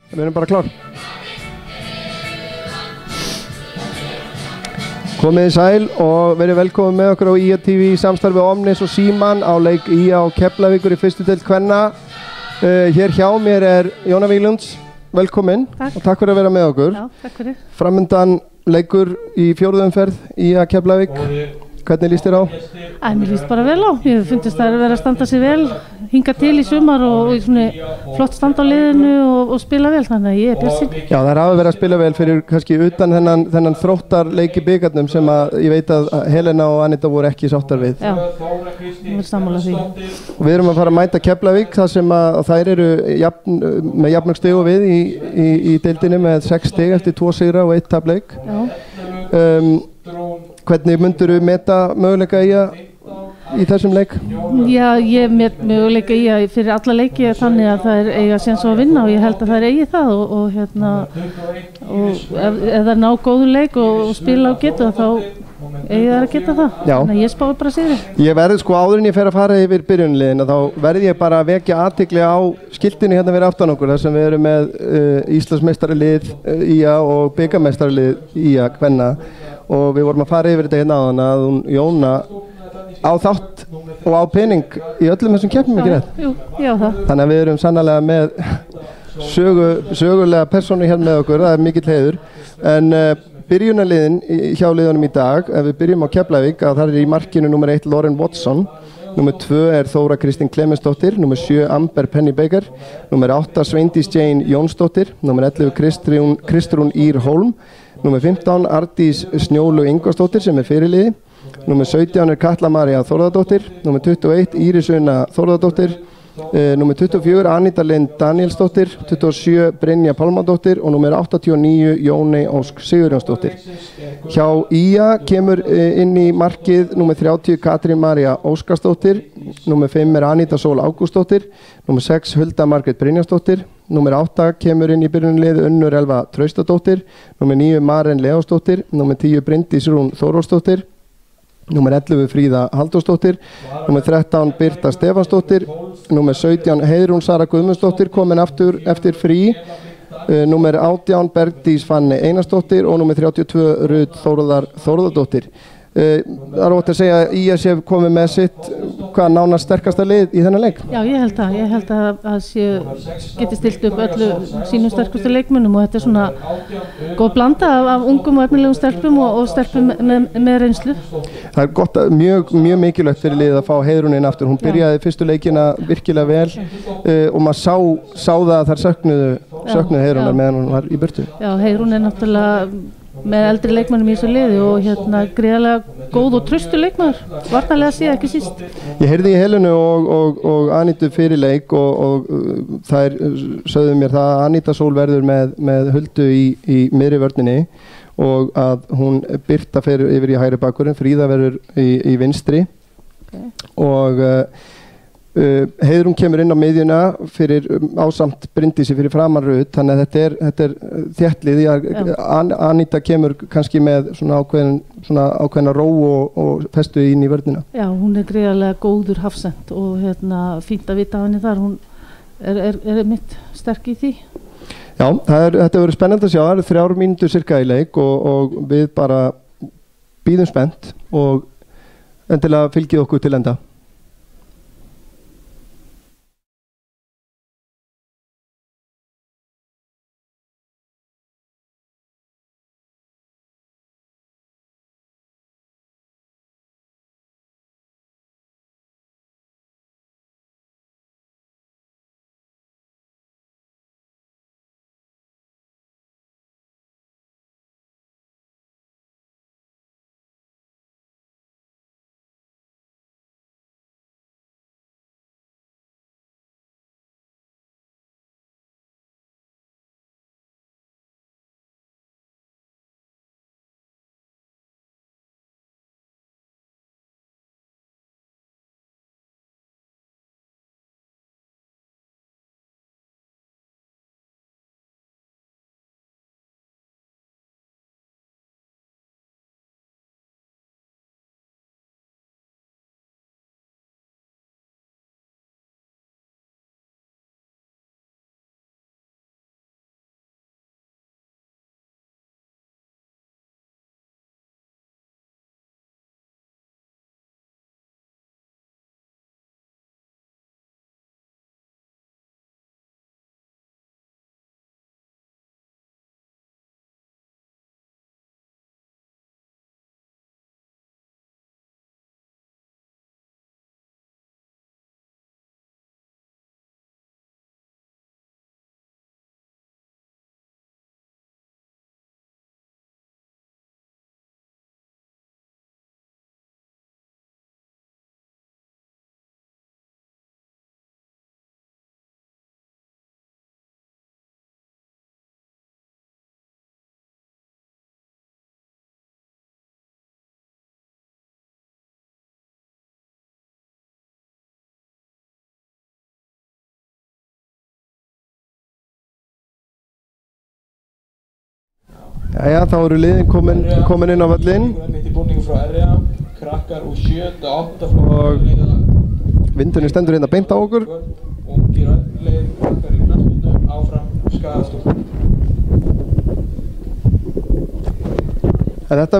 Við erum bara klár. Komið í sæl og verið velkomin með okkur á IA TV í samstarfi Omnis og Síman á leik IA og Keflavíkur í fyrstu deild kvenna. Hér hjá mér er Jóna Víglunds, velkomin. Takk. Og takk fyrir að vera með okkur. Já, takk fyrir. Framundan leikur í fjórðu umferð IA Keflavík. Hvernig líst þér á? Mér líst bara vel á. Ég finnst það að vera að standa sig vel, hinga til í sumar og svona flott standa á liðinu og spila vel, þannig að ég er bjartsýn. Já, það er verið að spila vel fyrir kannski utan þennan þróttar leik í bikarnum sem að ég veit að Helena og Anita voru ekki sáttar við. Já, ég vil sammála því. Og við erum að fara að mæta Keflavík þar sem að þær eru með jafnmörg stig og við í deildinni með 6 stig eftir 2 sigra og 1 tapleik. Hvernig myndur þú meta möguleika í þessum leik? Já, ég met möguleika fyrir alla leiki þannig að það eiga séns á að vinna og ég held að það eigi það og ef það ná góðu leik og spila á getu þá eigi það að geta það. Já. Þannig að ég spái bara sigri. Ég verði áður en ég fer að fara yfir byrjunarliðina þá verði ég bara að vekja athygli á skiltinu hérna fyrir aftan okkur þar sem við erum með Íslandsmeistaralið IA og bikarmeistaralið IA kvenna og við vorum að fara yfir þetta hérna áðan að hún Jóna á þátt og á pening í öllum þessum keppnum, ekki rétt? Jú, já það. Þannig að við erum sannarlega með sögulega persónu hérna með okkur, það er mikill heiður. En byrjunarliðin hjá liðunum í dag, ef við byrjum á Keflavík, að það er í markinu nummer 1 Lauren Watson, nummer 2 er Þóra Kristín Klemensdóttir, nummer 7 Amber Penny Baker, nummer 8 Sveindís Jane Jónsdóttir, nummer 11 Kristrún Ír Hólm, nummer 15 Ardís Snjólu Ingvarsdóttir sem er fyrirliði, nummer 17 er Katla María Þórðardóttir, nummer 21 Íris Una Þórðardóttir, nummer 24 Anita Lind Danielsdóttir, 27 Brynja Pálmadóttir og nummer 89 Jóney Ósk Sigurjónsdóttir. Hjá IA kemur inn í markið nummer 30 Katrín María Óskarsdóttir, nummer 5 er Anita Sól Ágústsdóttir, nummer 6 Hulda Margrét Brynjarsdóttir, nummer 8 kemur inn í byrjunarliðið Unnur Elva Traustadóttir, nummer 9 Maren Leósdóttir, nummer 10 Bryndís Rún Þórósdóttir, nummer 11 Fríða Halldórsdóttir, nummer 13 Birta Stefansdóttir, nummer 17 Heiðrún Sara Guðmundsdóttir komin aftur eftir frí, nummer 18 Bergdís Fanny Einarsdóttir og nummer 32 Rut Þórðardóttir. Það er ótt að segja að ISF komið með sitt nánast sterkasta lið í þennan leik. Já, ég held að geti stilt upp öllu sínum sterkustu leikmönnum og þetta er svona góð blanda af ungum og efnilegum stelpum og stelpum með reynslu. Það er gott, mjög mikilvægt fyrir liðið að fá Heiðrún inn aftur. Hún byrjaði fyrstu leikina virkilega vel og maður sá það að þær söknuðu Heiðrúnar meðan hún var í burtu. Já, Heiðrún er náttúrulega með eldri leikmannum í þessu liði og gríðarlega góð og traustu leikmaður, varnarlega síðan ekki síst. Ég heyrði í Helenu og Anitu fyrir leik og þær sögðu mér það að Anita Sól verður með Huldu í miðri vörninni og að hún Birta fer yfir í hægri bakvörðin, Fríða verður í vinstri og Heiðrún kemur inn á miðjuna fyrir ásamt Bryndísi fyrir framan Rut, þannig að þetta er þéttlið. Anita kemur kannski með svona ákveðna ró og festu inn í vörnina. Já, hún er gríðarlega góður hafsend og fínt að vita af henni þar, hún er mitt sterk í því. Já, þetta verður spennandi að sjá, það eru 3 mínútur cirka í leik og við bara bíðum spennt og endilega fylgið okkur til enda. Jæja, þá eru liðin komin inn á völlinn. Krakkar úr 7. og 8. flokki Og vindurinn stendur hérna beint á okkur. Ungir öllum krakkar í knattspyrnu áfram Skagastúlkur. En þetta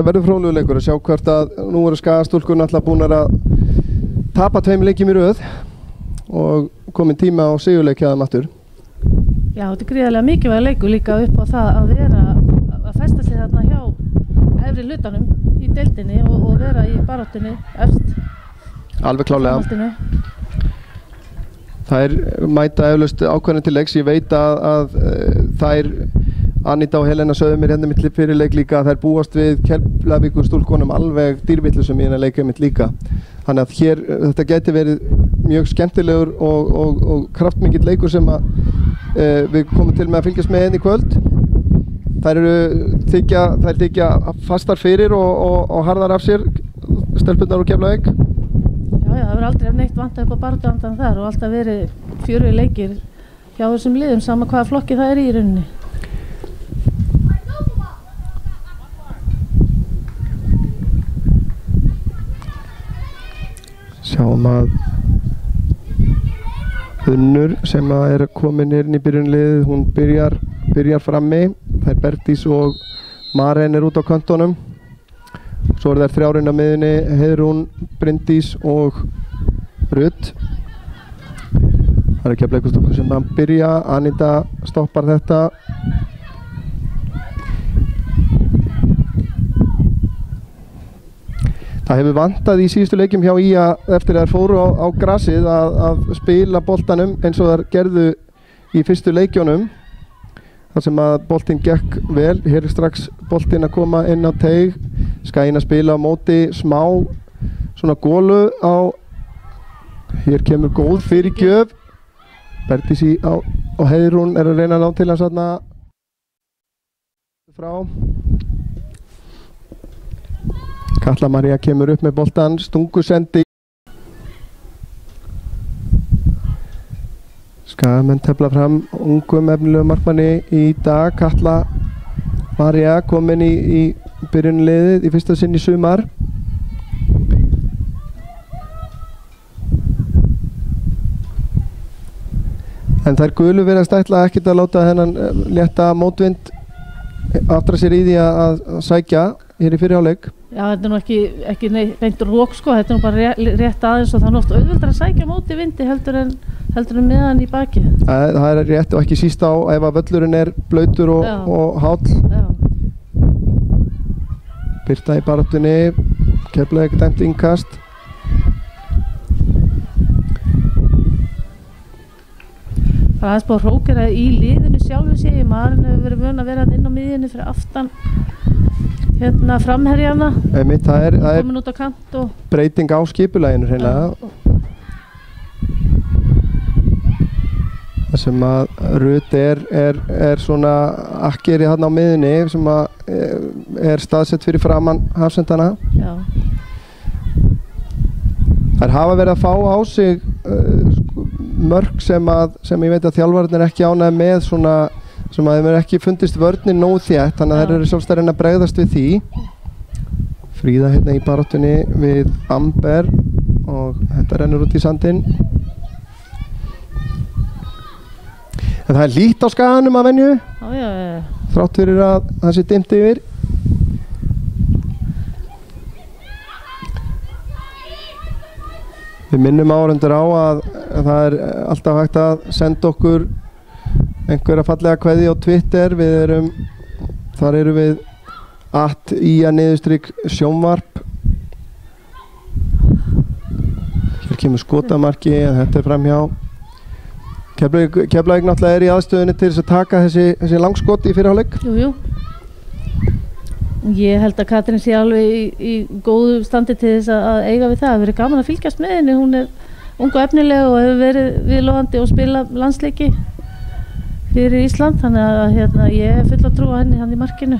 verður fróðlegur leikur að sjá hvert að nú eru Skagastúlkur náttúrulega búnar að tapa 2 leikjum í röð og komin tíma á sigurleik hjá þeim aftur. Já, þetta gríðarlega mikilvæg leikur líka upp á það að að festa sig þarna hjá efri hlutanum í deildinni og vera í baráttunni efst. Alveg klálega. Þær mæta eflaust ákveðin til leiks. Ég veit að þær Anita og Helena sögðu mér hérna mitt fyrir leik líka að þær búast við Keflavíkur stúlkunum alveg dýrvillusum í hérna leikja mitt líka. Þannig að hér, þetta gæti verið mjög skemmtilegur og kraftmikill leikur sem að við komum til með að fylgjast með henni í kvöld. Þær þykja fastar fyrir og harðar af sér, stelpurnar úr Keflavík. Já, það verður aldrei neitt vantað upp á baráttuandann þar og alltaf verið 4 leikir hjá þessum liðum, sama hvaða flokki það í rauninni. Sjáum að Unnur sem er komin inn í byrjunliðið, hún byrjar frammi. Það er Bertís og Maren út á kantonum. Svo eru þær 3 á miðjunni, Heiðrún, Bryndís og Rutt. Það er Keflavíkurstúlkur sem að byrja, Anita stoppar þetta. Það hefur vantað í síðustu leikjum hjá IA eftir að þær fóru á grasið að spila boltanum eins og þær gerðu í fyrstu leikjónum. Þar sem að boltinn gekk vel. Hér er strax boltinn að koma inn á teig. Skaginn að spila á móti smá svona gólu á. Hér kemur góð fyrirgjöf. Bertís og Heiðrún er að reyna að ná til hans þarna frá. Katla María kemur upp með boltan, stungusendi. Skagamenn tefla fram ungum efnilegum markmanni í dag. Katla María komin í byrjunliðið í fyrsta sinn í sumar. En þær gulu virðast ætla ekkert að láta þennan létta mótvind aftra sér í því að sækja hér í fyrri hálfleik. Já, þetta er nú ekki beint rók sko, þetta er nú bara rétt aðeins og það er oft auðveldar að sækja móti vindi heldur en meðan í baki. Það er rétt og ekki síst á ef að völlurinn er blautur og háll. Já. Birta í baráttunni, Keflavík dæmt innkast. Það er aðeins búið að hrókera í liðinu sjálfu sig. Maren hefur verið vön að vera inn á miðjunni fyrir aftan hérna framherjana. Það er komin út á kant og breyting á skipulaginu hreinlega. Það sem að Rutt er svona akkeri þarna á miðjunni sem að er staðsett fyrir framan hafsendana. Já. Þær hafa verið að fá á sig mörk sem ég veit að þjálfararnir er ekki ánægðir með svona sem að þeim er ekki fundist vörnin nóg þétt, þannig að þær eru sjálfstæð að reyna að bregðast við því. Fríða hérna í baráttunni við Amber og þetta rennur út í sandinn. En það er lít á Skaganum að venju. Já. Þrátt fyrir að það sé dimmt yfir. Við minnum áhorfendur á að það er alltaf hægt að senda okkur einhverja fallega kveðju á Twitter. Þar erum við @ia_sjónvarp. Hér kemur skotamarki en þetta er framhjá. Keflavík náttúrulega er í aðstöðunni til þess að taka þessi langskot í fyrri hálfleik. Jú. Ég held að Katrín sé alveg í góðu standi til þess að eiga við það. Það hefur verið gaman að fylgjast með henni. Hún er ung og efnileg og hefur verið viðlóðandi og spila landsleiki fyrir Ísland. Þannig að ég hef full að trúa henni hann í markinu.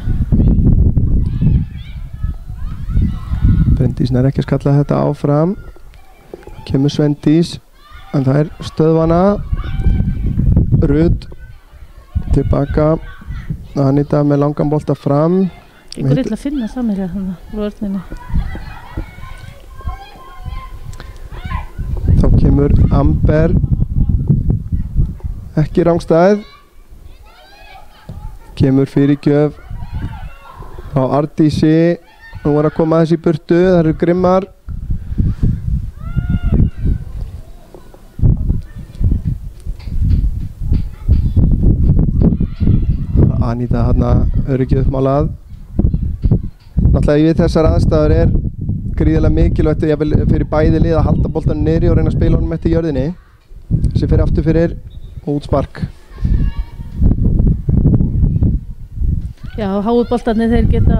Bryndís nær ekki að skalla þetta áfram. Kemur Svendís en það er stöðvana. Rut tilbaka, Anita með langan bolta fram. Ykkur illa að finna samherja þannig úr vörninni. Þá kemur Amber, ekki rangstæð, kemur fyrirgjöf á Ardísi, nú að koma þessi í burtu, það eru grimmar. Anita hérna öryggið uppmálað. Náttúrulega við þessar aðstæður gríðarlega mikilvægt fyrir bæði lið að halda boltanum niðri og reyna að spila honum eftir jörðinni. Þessi fyrir aftur fyrir og útspark. Já, háu boltarnir þeir geta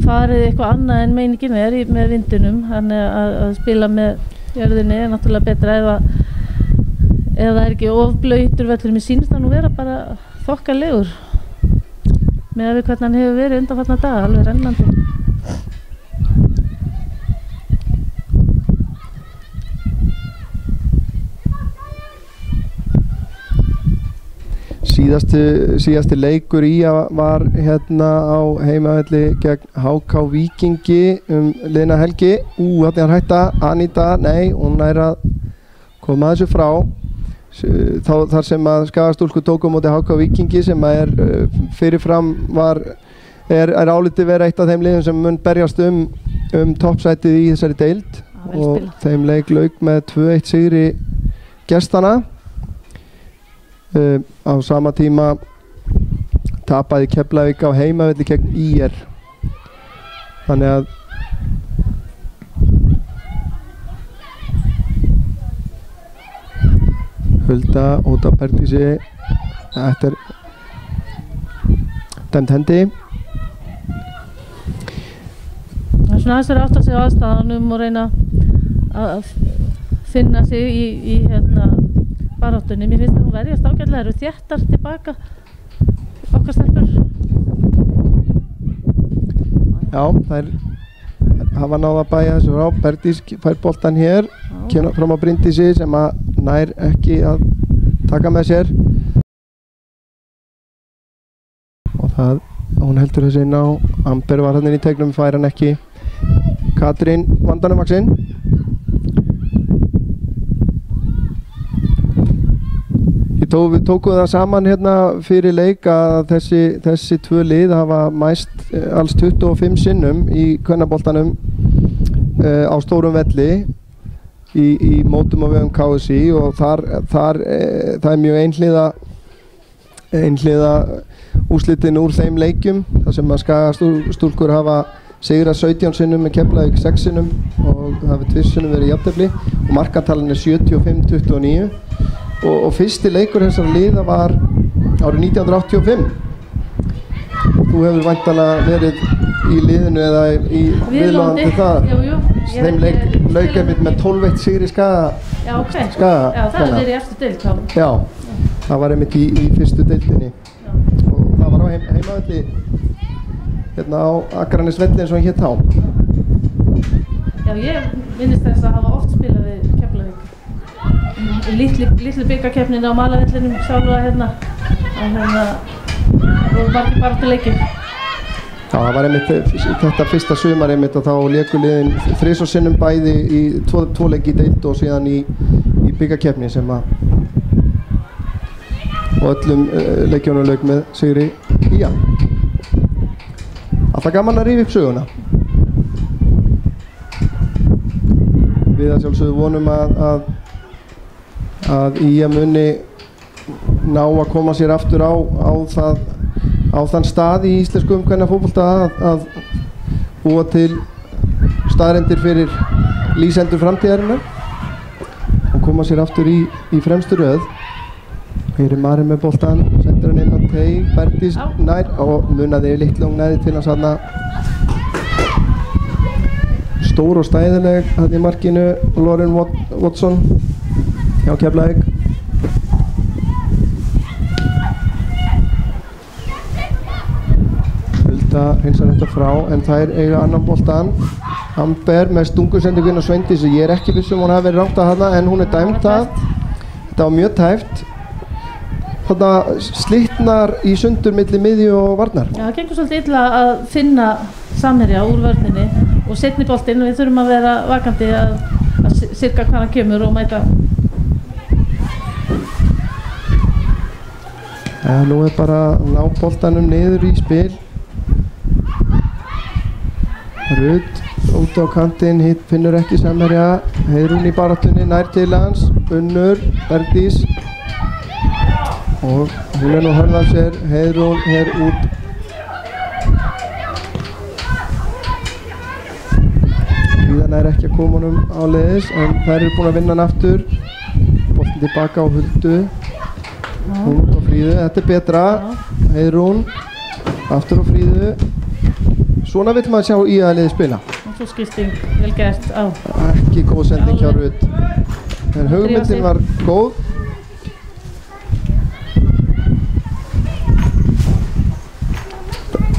farið eitthvað annað en meiningin með vindunum, þannig að spila með jörðinni náttúrulega betra ef það ekki ofblautur völlur. Mér sýnist það nú vera bara þokkalegur með að við hvernig hann hefur verið undanfarna daga, alveg rennandi. Síðasti leikur var hérna á heimavelli gegn HK Víkingi liðna helgi. Þarna er hætta, Anita, nei, hún að koma þessu frá. Þar sem að Skagastúlkur tók á móti HK Víkingi sem fyrirfram álitið vera eitt af þeim liðum sem mun berjast toppsætið í þessari deild og þeim leik lauk með 2-1 sigri gestana. Á sama tíma tapaði Keflavík á heimavelli gegn IR. Þannig að Hulda út á Perdísi, þetta dæmt hendi. Það svona aðeins átt að segja aðstæðanum og reyna að finna sig í baráttunni. Mér finnst það nú verjast ágætlega, eru þéttar tilbaka okkar stelpur. Já, þær hafa náð að bæja þessu frá. Perdís fær boltan hér, kemur fram á Bryndísi sem að nær ekki að taka með sér. Og hún heldur þessi inn á. Amber var hann inn í tegnum, fær hann ekki. Katrín vandanum vaxinn. Við tókum það saman hérna fyrir leik að þessi tvö lið hafa mæst alls 25 sinnum í kvennaboltanum á stórum velli í mótum á vegum KSÍ og það er mjög einhliða úrslitin úr þeim leikjum þar sem að Skagastúlkur hafa sigrað 17 sinnum með Keflavík 6 sinnum og það hafi 2 sinnum verið jafntefli og markatalan 75-29 og fyrsti leikur þessara liða var árið 1985. Þú hefur væntanlega verið í liðinu eða í viðlóðandi það. Jú. Þeim lauk einmitt með 12-1 sigri Skaga. Já, ok. Já, það er verið í eftir deild þá. Já, það var einmitt í fyrstu deildinni. Og það var á heimavelli hérna á Akranesvelli eins og hann hét þá. Já, ég minnist þess að hafa oft spilað við Keflavík. Litlu byggakeppnin á Malavellinum sjálfa hérna og var ekki bara til leikir. Já, það var einmitt þetta fyrsta sumar einmitt og þá léku liðin 3 sinnum bæði í 2 leiki í deild og síðan í byggakeppni sem að og öllum leikjónum lauk með sigri IA. Alltaf gaman að rífa upp söguna. Við að sjálfsögðu vonum að IA muni ná að koma sér aftur á þann stað í íslenskum kvennafótbolta að búa til staðreyndir fyrir lýsendur framtíðarinnar og koma sér aftur í fremstu röð. Hér er Mari með boltan, sendur hann inn á teig, Berdís nær og munaði litlu og næði til hans þarna. Stór og stæðileg þarna í markinu, Lauren Watson hjá Keflavík. Hulda hreinsar þetta frá en þær eiga annan boltan. Amber með stungusendingu inn á Sveindís og ég er ekki viss hún hafi verið rangt að hana en hún er dæmd það. Þetta var mjög tæft. þarna slitnar í sundur milli miðju og varnar. Já, það gengur svolítið illa að finna samherja úr vörninni og seinni boltinn, við þurfum að vera vakandi að sirka hvað hann kemur og mæta. Nú bara að ná boltanum niður í spil. Rut út á kantinn, hitt finnur ekki samherja. Heiðrún í baráttunni, nær til hans. Unnur, Bergdís. Og hún nú hörð af sér. Heiðrún hér út. Fríðan ekki að koma honum áleiðis, en þær búin að vinna hann aftur. Boltin tilbaka á Huldu. Hún út á Fríðu, þetta betra. Heiðrún, aftur á Fríðu. Svona vill maður sjá liðið spila. Og svo skipting, vel gert á. Ekki góð sending hjá Rut. En hugmyndin var góð.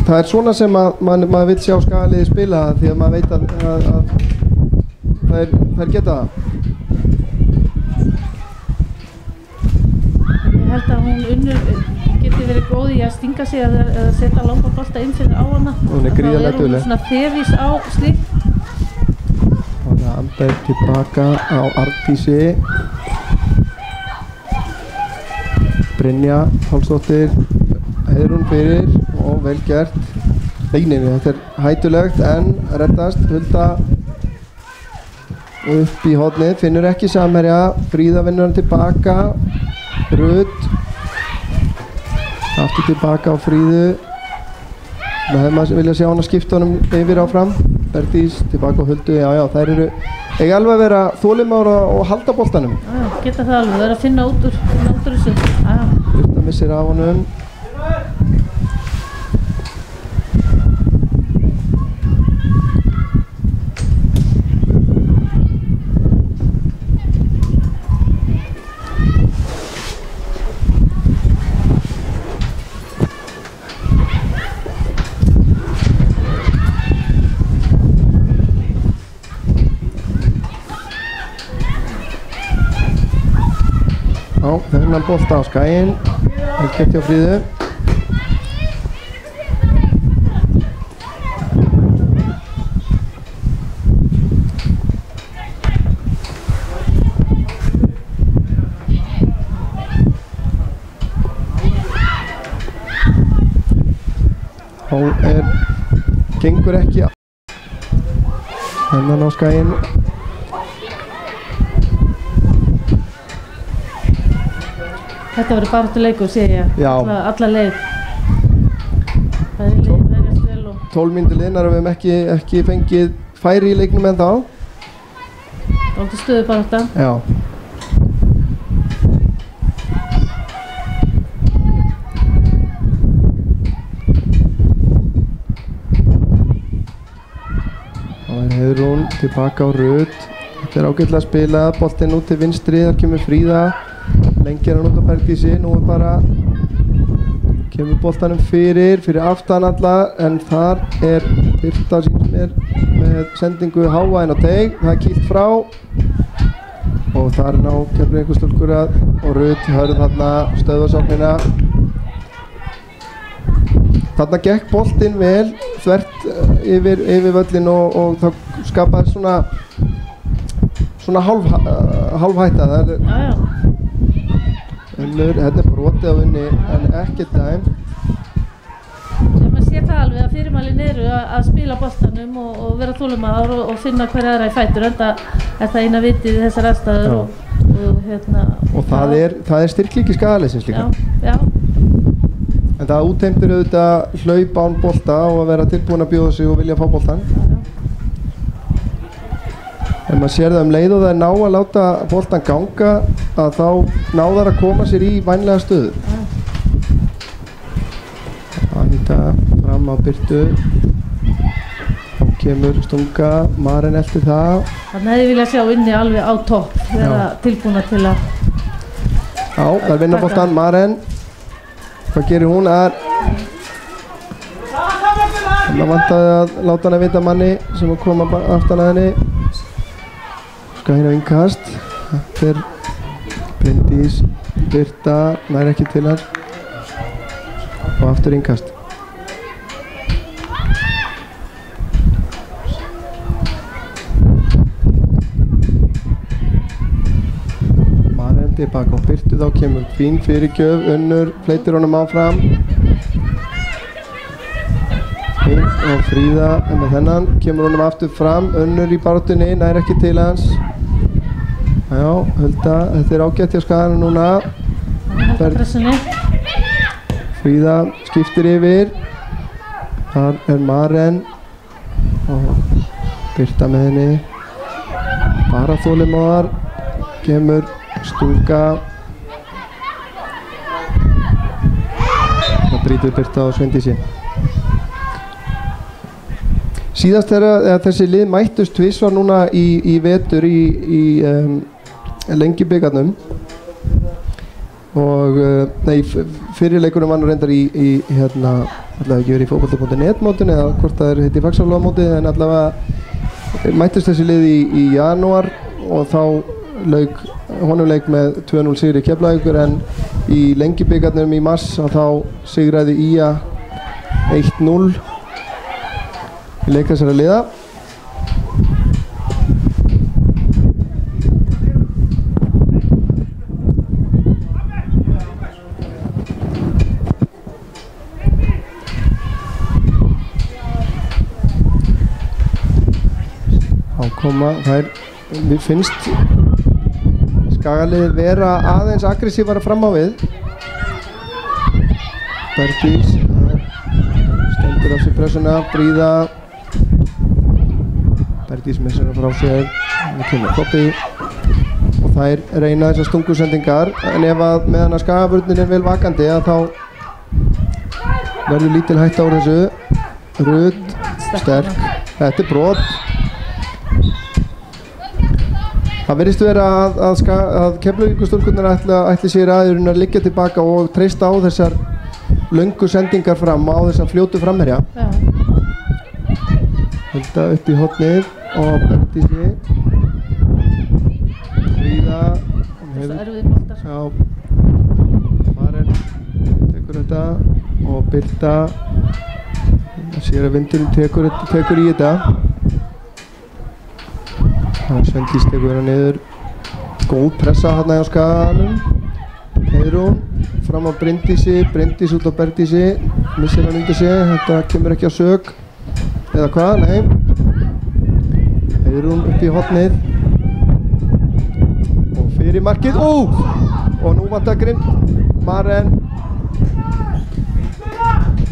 Það svona sem maður vill sjá skagaliðið spila, því að maður veit að þær geta það. Ég held að hún Unnur geti verið góð í að stinga sig eða setja langa bolta inn fyrir á hana. Hún gríðarlega dugleg. Þá hún svona þefís á slíkt. Það Amber tilbaka á Arndísi. Brynja Pálsdóttir, Heiðrún fyrir og vel gert. Nei, þetta hættulegt en reddast. Hulda upp í hornið, finnur ekki samherja. Fríða vinnur hann tilbaka. Rut aftur tilbaka á Fríðu. Það hefði maður vilja sjá hann að skipta honum yfir áfram. Bergdís tilbaka á Huldu. Já, þær eru ekki alveg að vera þolinmóðar og halda boltanum. Já, geta það alveg, það er að finna út úr þessu. Hulda missir af honum. Þennan bolta á skæinn, vel gert hjá Fríðu. Hún gengur ekki þennan á skæinn. Þetta verður baráttuleikur, sé ég. Já. Alla leið. Bæði leið verjast vel og... 12 mínútur liðnar og við hefum ekki fengið færi í leiknum en þá. Dálítið stöðu barátta. Já. Það Heiðrún tilbaka á Rut. Þetta ágætlega spilað, boltinn út til vinstri, þar kemur Fríða. Lengi hann út á Bergdísi, nú bara kemur boltanum fyrir aftan alla, en þar Birta síns með sendingu háa inn á teig, það kýlt frá og þar ná Keflavíkurstúlkur og Rut hörð þarna stöðvarsóknina. Þarna gekk boltinn vel þvert yfir völlin og það skapaði svona hálfhætta. Já. Unnur, hérna brotið á Unni en ekkert dæm. Maður sér það alveg að fyrirmælin eru að spila boltanum og vera þolinmóður og finna hverja aðra í fætur, enda er það eina vitið í þessar aðstæður og það er styrkleiki skagaliðsins líka. Já. En það útheimtir auðvitað hlaup án bolta og að vera tilbúin að bjóða sig og vilja fá boltan. En maður sér það leið og það ná að láta boltan ganga að þá náðar að koma sér í vænlega stöðu. Anita fram á Birtu. Þá kemur stunga, Maren eftir það. Þannig hefði ég viljað sjá Unni alveg á topp, vera tilbúna til að... Já, það er vinnaboltan, Maren. Hvað gerir hún? Það vantaði að láta hann að vita manni sem að koma aftan að henni. Skæna innkast. Þetta Bryndís Birta nær ekki til hans og aftur innkast. Maren tilbaka og Birtu þá kemur fín fyrirgjöf, Unnur fleytir honum áfram. Fín og Fríða með þennan, kemur honum aftur fram, Unnur í baráttunni, nær ekki til hans. Já, Hulda, þetta ágætt hjá Skaganum núna. Fríða skiptir yfir. Þar Maren og Birta með henni. Bara þolinmóðar. Kemur Stúlka. Það brýtur Birta og Sveindísi. Síðast þegar þessi lið mættust tvisvar núna í vetur í Lengjubikarnum og fyrirleikunum var nú reyndar í allavega ekki verið í fótbolti.net mótinu eða hvort það heiti Faxaflóa mótið, en allavega mættust þessi lið í janúar og þá honum leik með 2-0 sigri Keflavíkur, en í Lengjubikarnum í mars þá sigraði IA 1-0 í leik þessara liða. Mér finnst Skagaliðið vera aðeins aggressívara fram á við. Bergdís stendur af sér pressuna, Fríða. Bergdís missir hann frá sér, það kemur Koppi og þær reyna þessar stungusendingar, en ef að meðan að Skagavörnin vel vakandi þá verður lítil hætta úr þessu. Rut, sterk, þetta brot. Það virðist vera að Keflavíkurstúlkurnar ætli sér að liggja tilbaka og treysta á þessar löngu sendingar fram á þessar fljótu framherja. Hulda upp í hornið og Bergdísi. Fríða. Þetta erfiðir boltar. Já. Maren tekur þetta og Birta sér að vindurinn tekur í þetta. Sveindís tekur hérna niður. Góð pressa hérna hjá Skaganum. Heiðrún fram á Bryndísi, Bryndís út á Bergdísi, missir hann undir sig, þetta kemur ekki á sök eða hvað, nei. Heiðrún upp í hornið og fyrir markið, og nú vantar grimt Maren.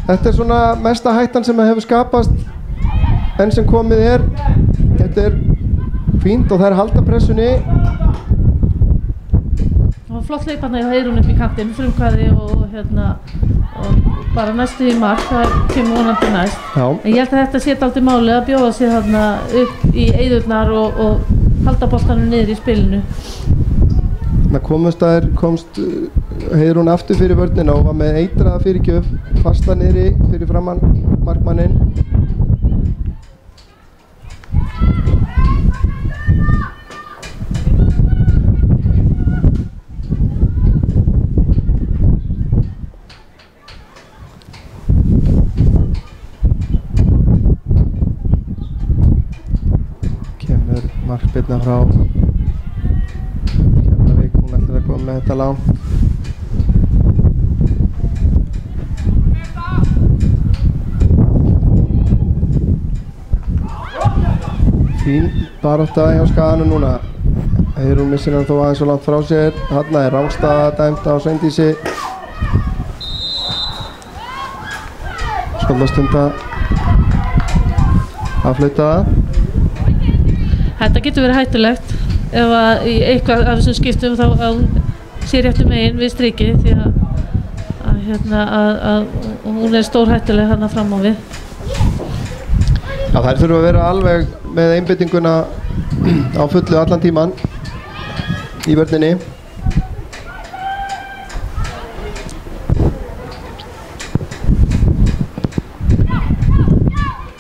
Þetta svona mesta hættan sem hefur skapast enn sem komið þetta fínt og þær halda pressunni. Það var flott hlaup hérna hjá Heiðrún upp í kantinn, frumkvæði og bara næstu í mark, það kemur vonandi næst. Já. En ég held að þetta sé dálítið máli að bjóða sig þarna upp í eyðurnar og halda boltanum niður í spilinu. Komst Heiðrún aftur fyrir vörnina og var með eitraða fyrirgjöf, fasta niðri fyrir framann markmanninn. Markbyrna frá Keflavík, hún ætlar að koma með þetta langt. Fín barátta hjá Skaganum núna. Heiðrún missir hann þó aðeins svo langt frá sér. Þarna rangstaða dæmt á Sveindísi. Skólastunda að flauta það. Þetta getur verið hættulegt ef að í eitthvað af þessum skiptum þá sé réttu megin við strikið, því að hún stór hættuleg þarna fram á við. Já, þær þurfa að vera alveg með einbeitinguna á fullu allan tíman í vörninni.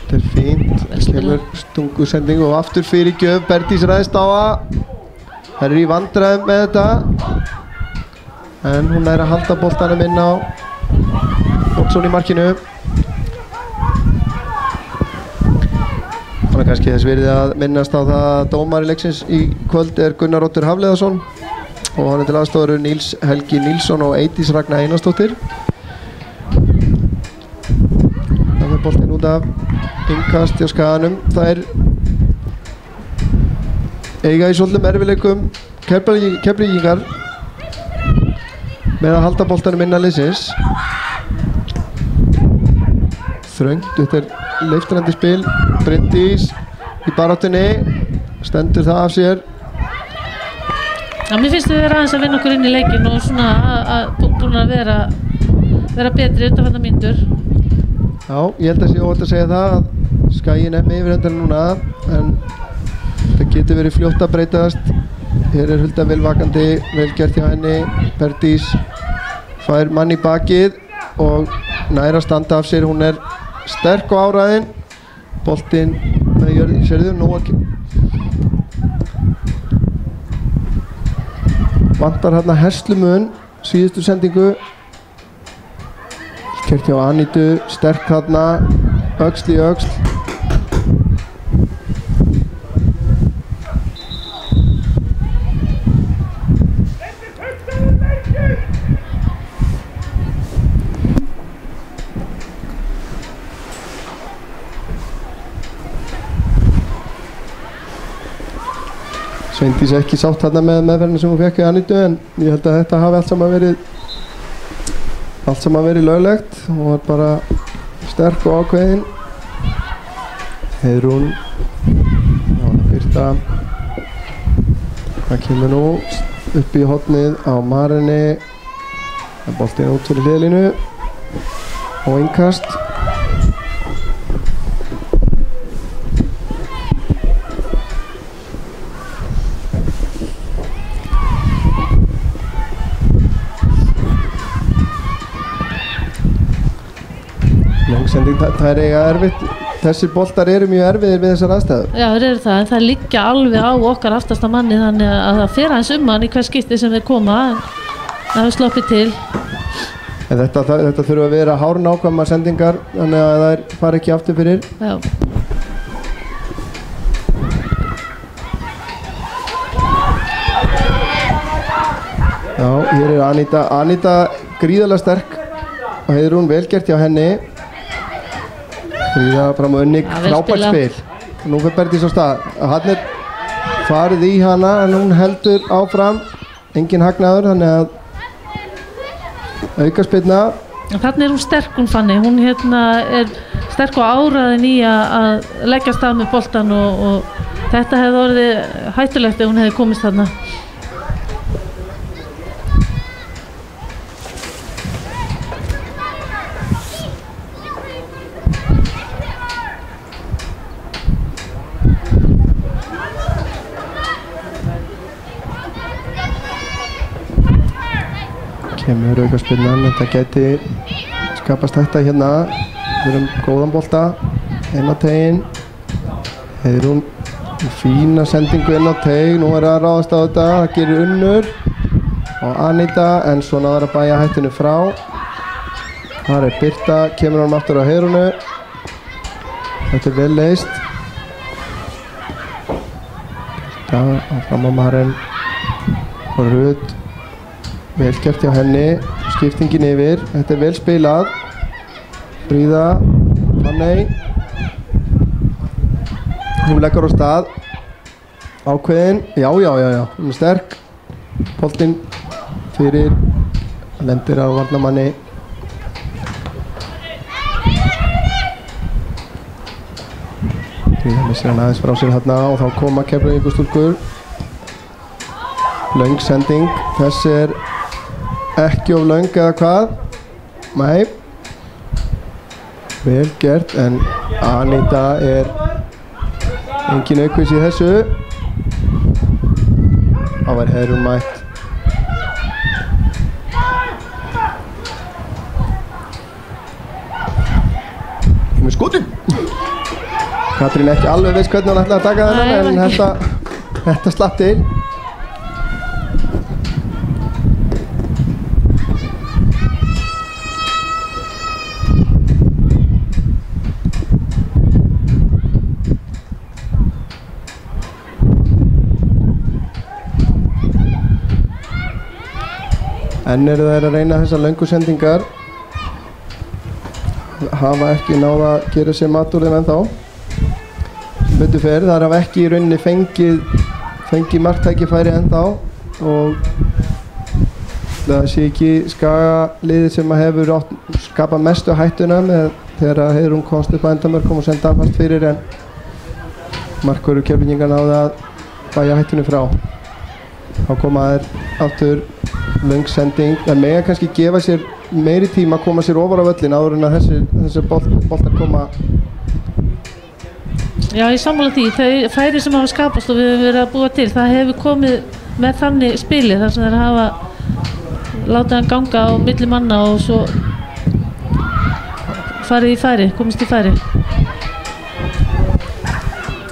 Þetta fínt. Kemur stungusending og aftur fyrir gjöf. Bergdís ræðist á það. Þær í vandræðum með þetta. en hún er að halda boltanum inn á Oddsson í markinu. Þannig kannski þess virði að minnast á það að dómari leiksins í kvöld er Gunnar Oddur Hafliðason og hann er til aðstofur Níls Helgi Nílsson og Eydís Ragna Einarsdóttir. Það er boltinn út af innkast hjá Skaganum. Það er eiga í svolítum erfiðleikum Keflvíkingar með að halda boltanum innan liðsins. Þröngt, þetta er leiftrandi spil. Bryndís í baráttunni, stendur það af sér. Já, mér finnst við vera aðeins að vinna okkur inn í leikinn og svona búin að vera betri undanfarnar mínútur. Já, ég held að sé óhætt að segja það að Skaginn er með yfirhöndina núna, en það getur verið fljótt að breytast. Hér er Hulda vel vakandi, vel gert hjá henni. Berdís fær mann í bakið og nær að standa af sér. Hún er sterk og áræðin. Boltinn með jörðin, sérðu, nú ekki. Vantar hérna Herslumun, síðustu sendingu. Gert hjá Anítu, sterk hérna, öxl í öxl. Sveindís ekki sátt hérna með meðferðinu sem hún fekk í Anítu, en ég held að þetta hafi allt saman verið löglegt. Hún var bara sterk og ákveðin. Heiðrún, já, Birta. Það kemur nú upp í hornið á Marinni. Það er boltinn út fyrir hliðlínu og innkast. Það er eiga erfitt, þessir boltar eru mjög erfiðir við þessar aðstæður. Já, þeir eru það, en það liggja alveg á okkar aftasta manni, þannig að það fer aðeins hann í hver skipti sem þeir koma, það hefur sloppið til. En þetta þurfa að vera hárnákvæmar sendingar, þannig að það fara ekki aftur fyrir. Já. Já, hér er Aníta gríðarlega sterk og Heiðrún vel gert hjá henni. Fríða fram á Unnik, frábært spil. Nú fyrir Berdís á stað. Hann er farið í hana en hún heldur áfram. Engin hagnaður, þannig að aukaspyrna. Þannig er hún sterk, hún Fanny. Hún er sterk og áræðin í að leggja stað með boltan og þetta hefði orðið hættulegt ef hún hefði komist þarna. Kemur aukaspyrnan, þetta gæti skapast hætta hérna. Við erum góðan bolta, inn á tegin. Heiðrún, fína sendingu inn á teg. Nú er að ráðast á þetta, það gerir Unnur og Aníta, en svo náður að bæja hættinu frá. Þar er Birta, kemur hann aftur á Heiðrúnu. Þetta er vel leyst. Birta, áfram á Maren og Rut. Vel gert hjá henni, skiptingin yfir, þetta er vel spilað. Fríða, Fanney. Hún leggur á stað. Ákveðin, já, hún er sterk. Boltinn fyrir, lendir á varnarmanni. Fríða missir hann aðeins frá sér hérna og þá koma Keflavíkurstúlkur. Löng sending, þess er ekki of löng eða hvað? Nei. Vel gert, en Aníta er engin aukvís í þessu. Þá var Heiðrún mætt. Með skotin. Katrín ekki alveg veist hvernig hann ætlaði að taka þennan, en þetta slapp til. En eru þeir að reyna þessar löngu sendingar. Hafa ekki náð að gera sér mat úr þeim ennþá. Sem betur fer, þar hafa ekki í rauninni fengið marktækifæri ennþá og það sé ekki Skagaliðið sem hefur skapað mestu hættuna með þegar Heiðrún komst upp á endamörkum og senda hann fast fyrir, en markvörður Keflvíkinga náði að bæja hættunni frá. Þá koma þeir aftur löng sending, en mega kannski gefa sér meiri tíma að koma sér ofar á völlin áður en að þessir boltar koma. Já, ég sammála því. Þau færi sem hafa skapast og við höfum verið að búa til, það hefur komið með þannig spili þar sem þeir hafa látið hann ganga á milli manna og svo farið í færi, komist í færi.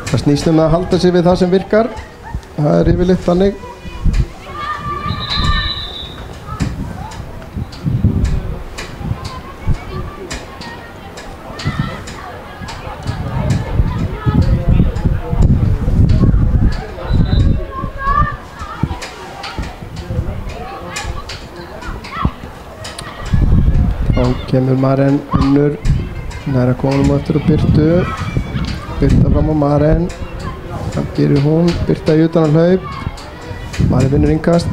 Það snýst að halda sig við það sem virkar. Það yfirleitt þannig. Kemur Maren unnur, næra konum eftir og Birta fram á Maren, það gerir hún, Birta í utan á hlaup, Maren vinnur innkast,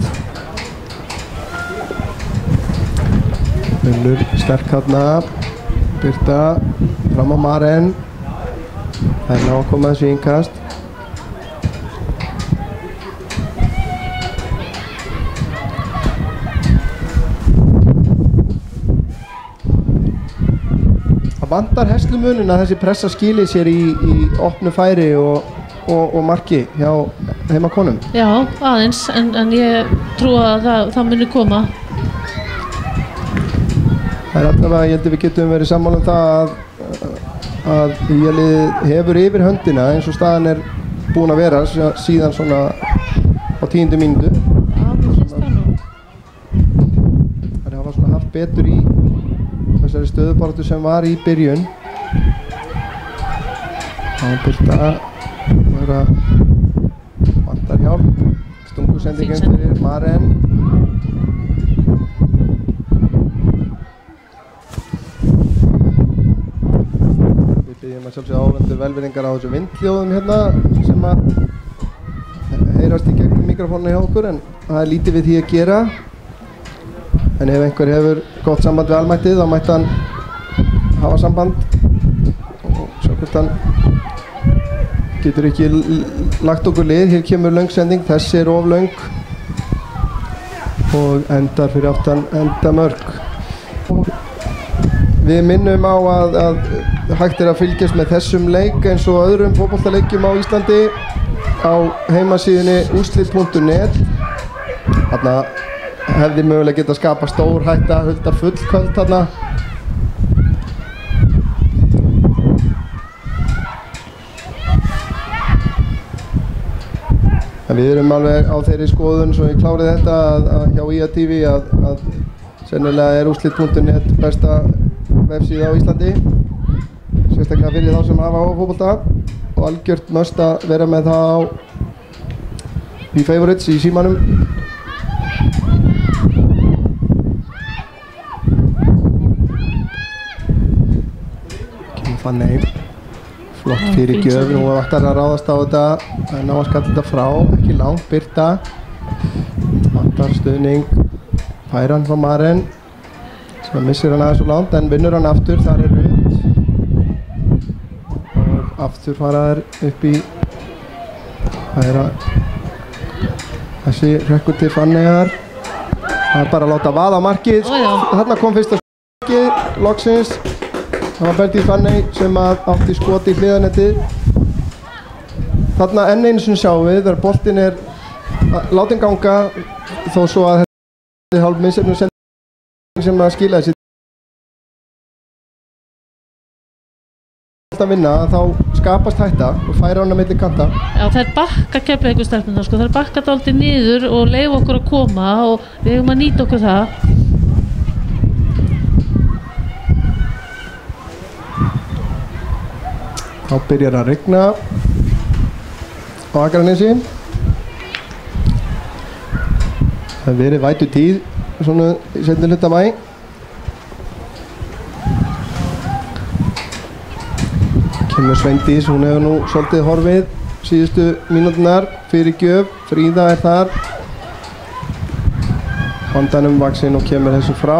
unnur sterk þarna, Birta fram á Maren, það ná að koma þessu innkast. Vantar Herslumuninn að þessi pressa skili sér í opnu færi og marki hjá heimakonum? Já, aðeins, en ég trúi að það muni koma. Það er allavega, ég held að við getum verið sammála um það að liðið hefur yfir höndina eins og staðan er búin að vera síðan svona á 10. mínútu. Já, mér finnst það nú. Það hafa svona haft betur í þessari stöðubaráttu sem var í byrjun. Það Birta vera vantar hjálp. Stungusendingin fyrir Maren. Við byggjum að sjálfsögja áhorfendur velvirðingar á þessu vindhljóðum hérna sem að heyrast í gegnum mikrofónuna hjá okkur, en það er lítið við því að gera. En ef einhver hefur gott samband við almættið þá mætti hann hafa samband og sjá hvort hann getur ekki lagt okkur lið. Hér kemur löng sending, þessi er of löng og endar fyrir aftan endamörk. Við minnum á að hægt er að fylgjast með þessum leik eins og öðrum fótboltaleikjum á Íslandi á heimasíðunni úrslit.net. Þarna hefði mögulega getað skapa stór hætta, Huldar fullköld þarna. En við erum alveg á þeirri skoðun, svo ég klárið þetta að hjá IA TV að sennilega er úrslit.net besta vefsíða á Íslandi, sérstaklega fyrir þá sem hafa á fótbolta, og algjört must að vera með það í favorites í símanum. Fanney, flott fyrir gjöf, nú vantar að ráðast á þetta, að ná að skalla þetta frá, ekki langt. Birta, vantar stuðning, fær hann frá Maren, sem missir hann aðeins svo langt, en vinnur hann aftur, þar er Rut, og aftur fara þær upp í, það er að þessi rekkur til Fanneyjar, það er bara að láta vaða markið, þarna kom fyrsta markið, loksins. Það var Berti Fanney sem átti skot í hliðanettið. Þarna enn einu sinni sjáum við þegar boltinn er látinn ganga, þó svo að þetta er hálf misjöfnum sending sem að skila þessi að vinna, þá skapast hætta og færa hann á milli kanta. Já, þær bakka Keflavíkur-stelpurnar, sko, þær bakka dálítið niður og leyfa okkur að koma og við eigum að nýta okkur það. Þá byrjar að rigna á Akranesi. Það hefur verið vætu tíð svona í seinni hluta maí. Kemur Sveindís, hún hefur nú svolítið horfið síðustu mínúturnar, fyrirgjöf, Fríða er þar. Vandanum vaxinn og kemur þessu frá,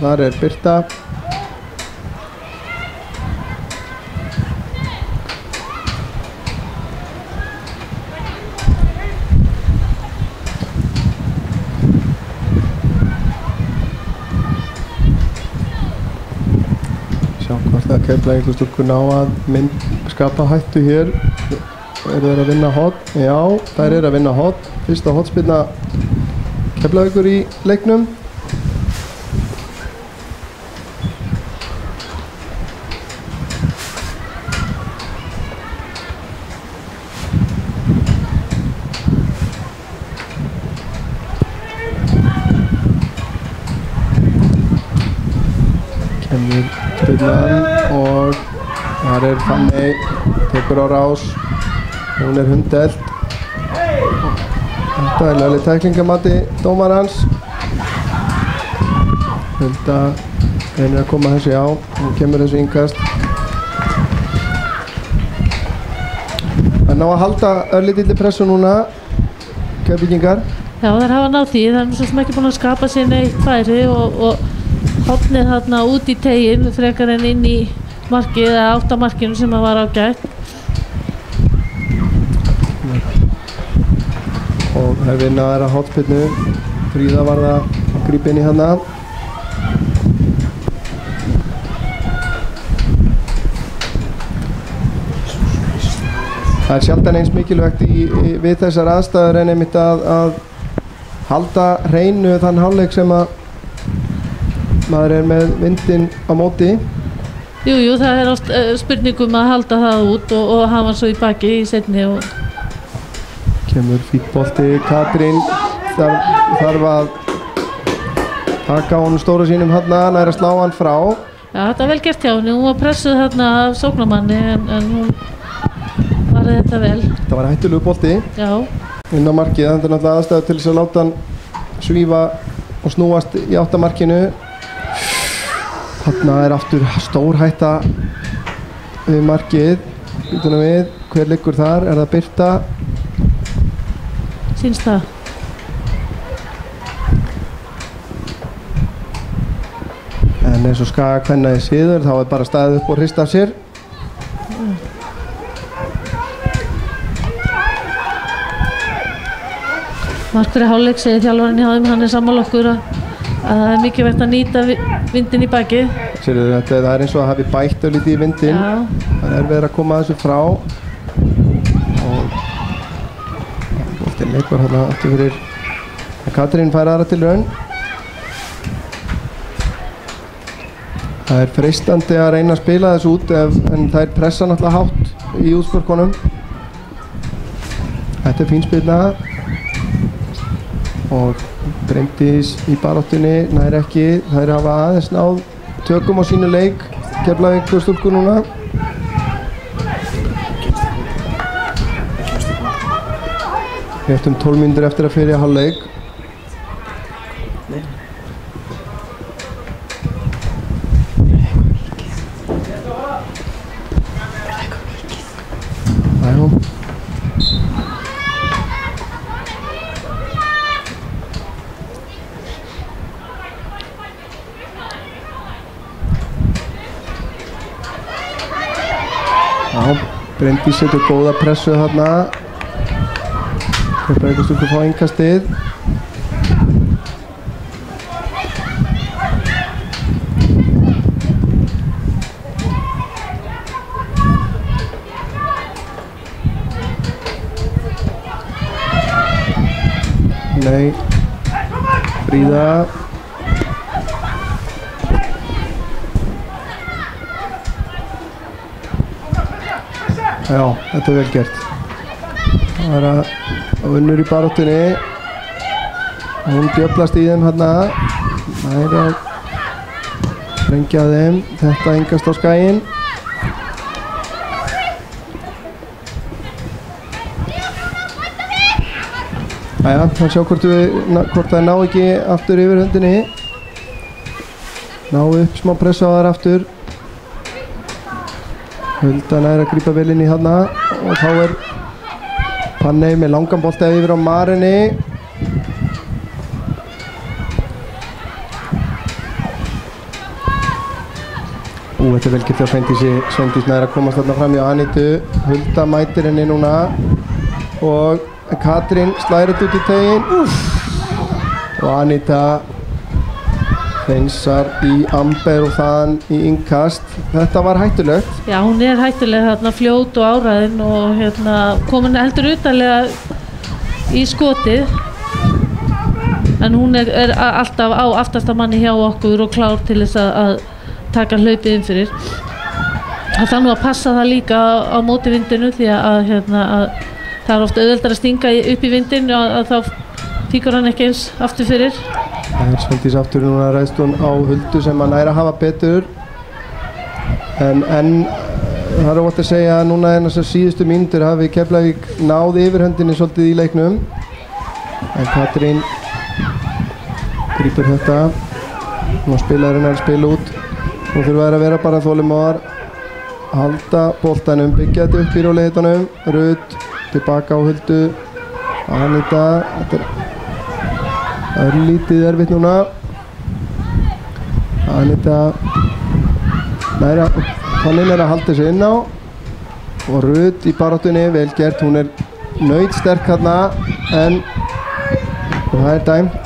þar er Birta. Keflavíkur stúlkur ná að skapa hættu hér. Eru þeir að vinna hot? Já, þær eru að vinna hot. Fyrsta hotspyrna Keflavíkur í leiknum. Kemur spyrnan og þar er Fanney, tekur á rás, hún er hundelt. Þetta er lögleg tæklingamati dómarans. Hulda reynir að koma þessu á, hún kemur þessu innkast. Það er ná að halda örlítilli pressu núna, Keflvíkingar. Já, þær hafa náð því, það er svo sem ekki búin að skapa sér neitt færi og hotnið þarna út í teginn frekar en inn í markið eða áttamarkinu sem það var ágætt. Og það er vinna að vera hotspyrnu. Fríða var það að grípa inn í hana. Það er sjaldan eins mikilvægt við þessar aðstæður en einmitt að halda hreinu þann hálfleik sem að maður er með vindinn á móti. Jú, það er oft spurningum að halda það út og hafa svo í baki í seinni. Kemur fítbolti, Katrín þarf að taka honum stóru sínum hérna, næra slá hann frá. Já, þetta er vel gert hjá henni, hún var pressuð hérna af sóknarmanni en hún varði þetta vel. Þetta var hættulegu bolti. Já. Inn á markið, þetta er náttúrulega aðstæður til þess að láta hann svífa og snúast í áttamarkinu. Þarna er aftur stór hætta við markið. Utanum við, hver liggur þar? Er það Birta? Sýnst það. En eins og Skaga kvennaði síður, þá er bara staðið upp og hrist af sér. Mark fyrir hálfleik, segir þjálfarinn hjá þeim, hann er sammála okkur að það er mikilvægt að nýta vindinn í baki. Sérðu, það er eins og að hafi bætt örlítið í vindinn. Já. Það er verið að koma þessu frá. Og boltinn leikur hérna aftur fyrir. Katrín fær aðra til raun. Það er freistandi að reyna að spila þessu út en það er pressa náttúrulega hátt í útspörkunum. Þetta er fín spilna. Og Bryndís í baráttunni nær ekki, þær hafa aðeins náð tökum á sínu leik. Keflavíkur stúlkur núna. Rétt 12 mínútur eftir að fyrir hálfleik. Bryndís setur góða pressu þarna. Keflavíkur stúlkur fá innkastið. Nei, Fríða. Já, þetta er vel gert. Það er að unnur í baráttunni. Hún djöflast í þeim hérna. Það er að sprengja þeim. Þetta engast á skæinn. Jæja, þá sjá hvort það ná ekki aftur yfir höndinni. Ná upp smá pressa á þar aftur. Hulda nær að grípa vel inn í hana og þá er Panney með langan bolta yfir á Marinni. Þetta er vel gert á Sveindís nær að komast þarna fram hjá Anítu. Hulda mætir henni núna og Katrín slæðir þetta út í tegin og Aníta hreinsar í Amber og þaðan í innkast. Þetta var hættulegt. Já, hún er hættuleg þarna, fljót og áræðin og komin heldur utarlega í skotið, en hún er alltaf á aftasta manni hjá okkur og klár til þess að taka hlaupið inn fyrir. Það þarf nú að passa það líka á móti vindinu, því að það er ofta auðveldar að stinga upp í vindin og þá fíkur hann ekki eins aftur fyrir. Það er Sveindís aftur núna, ræðst hún á Huldu sem að næra hafa betur, en það er óvægt að segja að núna en þessar síðustu mínútur hafi Keflavík náð yfirhöndinni svolítið í leiknum, en Katrín grípur þetta og spilarinn er að spila út. Nú þurfa þær að vera bara þolinmóðar, halda boltanum, byggja þetta upp í rólegheitunum. Rut tilbaka á Huldu, Aníta, þetta er lítið erfitt núna. Aníta Panney er að halda sig inn á og Rut í baráttunni, vel gert, hún er nautsterk hérna, en það er dæmt.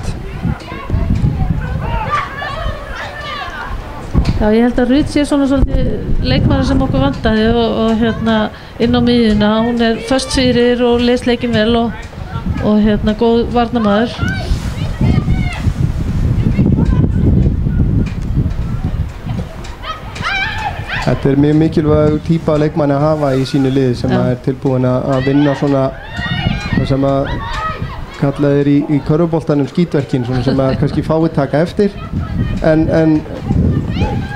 Já, ég held að Rut sé svona svolítið leikmaður sem okkur vantaði og inn á miðjuna. Hún er föst fyrir og les leikinn vel og góð varnarmaður. Þetta er mjög mikilvæg típa af leikmanni að hafa í sínu liði sem er tilbúin að vinna svona það sem að kallað er í körfuboltanum skítverkin, svona sem að kannski fáið taka eftir en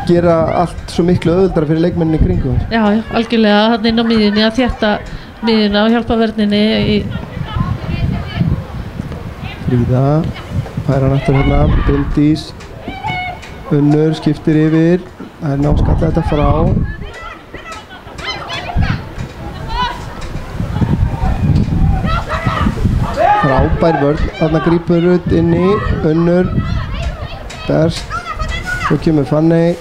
gera allt svo miklu auðveldara fyrir leikmenninni í kringum. Já, algjörlega, hann inn á miðjunni að þétta miðjuna og hjálpa vörninni í... Fríða færa hann aftur hérna, Bryndís Unnur skiptir yfir, það er ná að skalla þetta frá. Frábær vörn, þarna grípur Rut inn í, Unnur berst, svo kemur Panney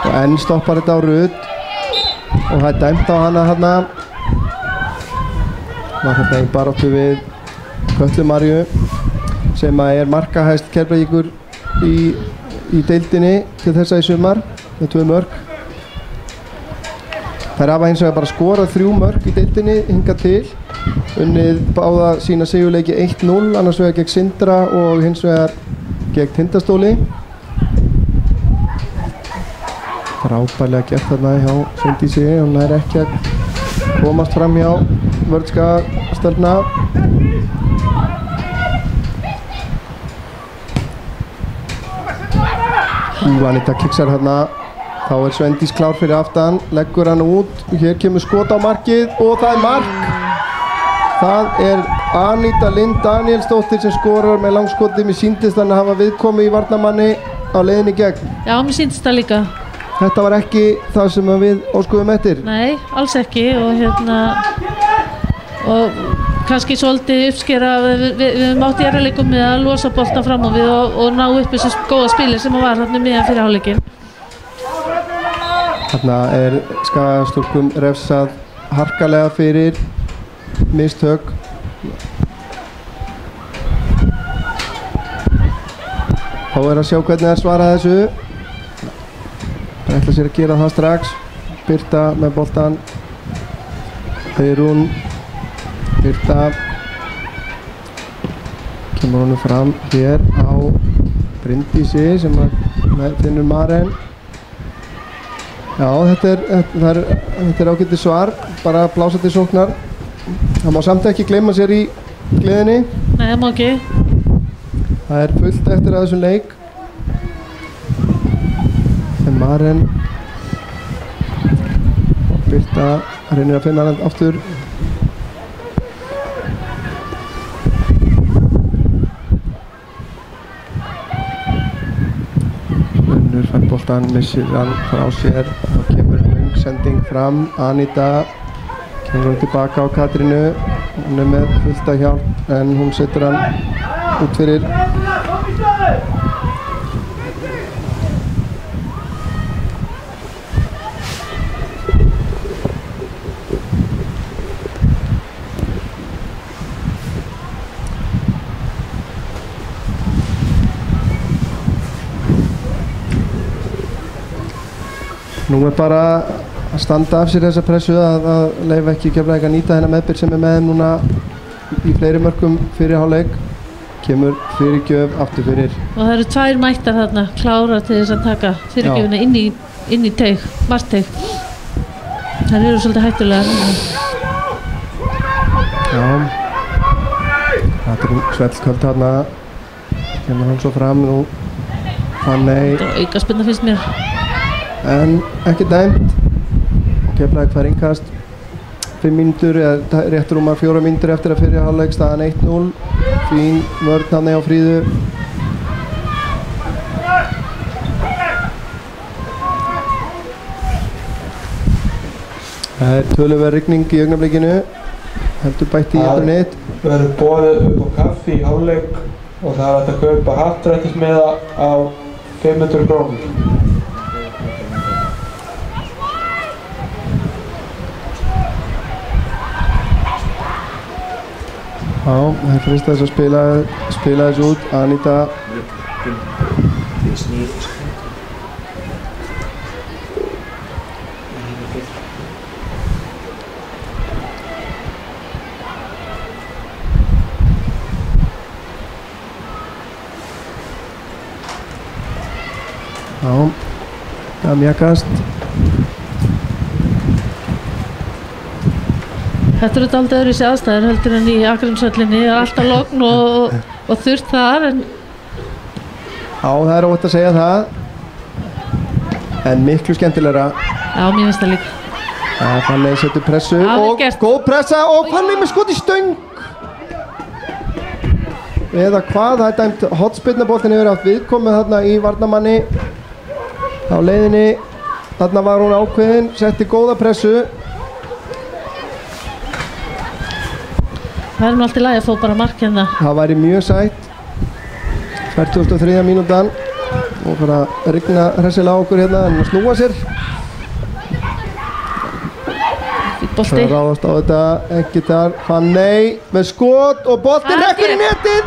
og enn stoppar þetta á Rut og það er dæmt á hana hérna. Var þetta í baráttu við Kötlu Marju sem er markahæst Keflavíkur í deildinni til þessa í sumar með 2 mörk. Þær hafa hins vegar bara skorað 3 mörk í deildinni hingað til, unnið báða sína sigurleiki 1-0, annars vegar gegn Sindra og hins vegar gegn Tindastóli. Frábærlega gert þarna hjá Sveindísi, hún er ekki að komast fram hjá vörnska stelpna. Aníta kiksar hérna, þá er Sveindís klár fyrir aftan, leggur hann út, hér kemur skot á markið og það er mark! Það er Aníta Lind Danielsdóttir sem skorar með langskoti. Mér sýndist hann að hafa viðkomu í varnarmanni á leiðinni gegn. Já, mér sýndist það líka. Þetta var ekki það sem við óskuðum eftir? Nei, alls ekki og kannski svolítið uppskera, við mátti erfiðleikum með að losa boltan fram á við og ná upp þessu góða spili sem var hérna miðan fyrir hálfleikinn. Þarna er Skagastúlkum refsað harkalega fyrir mistök. Þá er að sjá hvernig það svara þessu. Það ætla sér að gera það strax. Birta með boltan. Eyrún. Birta. Kemur honum fram hér á Bryndísi sem finnur Maren. Já, þetta er ágætið svar. Bara blása til sóknar. Það má samt ekki gleyma sér í gleðinni. Nei, það má ekki. Það er fullt eftir að þessum leik. En Maren og Birta reynir að finna hann aftur. fær boltan, missir hann frá sér og kemur sending fram. Anita kemur hún tilbaka á Katrínu, hún er með fullt af hjálp en hún setur hann út fyrir. Nú er bara að standa af sér þessa pressu að leyfa ekki Keflavík að nýta þennan meðbyr sem er með þeim núna í fleiri mörkum fyrir hálfleik. Kemur fyrirgjöf aftur fyrir. Og það eru 2 mættar þarna klára til þess að taka fyrirgjöfuna inn í teig, marteig. Það eru svolítið hættulega. Já. Það er svellköld þarna. Kemur hann svo fram nú. Þannig. Aukaspyrna finnst mér. En ekki dæmt. Keflavík fær innkast 5 mínútur eða rétt rúmar 4 mínútur eftir að fyrri hálfleik, staðan 1-0. Fín vörn hann á Fríðu. Það er töluverð rigning í augnablikinu. Heldur bætti í etrunnit. Það verður boðið upp á kaffi í hálfleik og það er hægt að kaupa happdrættismiða á 500 krónur. Já, það er frist þess að spila þessu út. Anita. Já, það er mjögast. Þetta eru dálítið öðruvísi aðstæður heldur en í Akraneshöllinni, það er alltaf logn og þurrt þar en... Já, það er óvægt að segja það. En miklu skemmtilegra. Já, mér finnst það líka. Fanney setur pressu og góð pressa og Fanney með skot í stöng. Eða hvað, það er dæmt hotspyrnaboltinn hefur haft viðkomið þarna í varnarmanni á leiðinni. Þarna var hún ákveðin, setti góða pressu. Það er nú allt í lagi að fá bara mark hérna. Það væri mjög sætt. 43. mínútan og bara að rigna hressilega á okkur hérna en að snúa sér. Bolti. Það ráðast á þetta, ekki þar. Fanney með skot og boltinn rekkur í netið.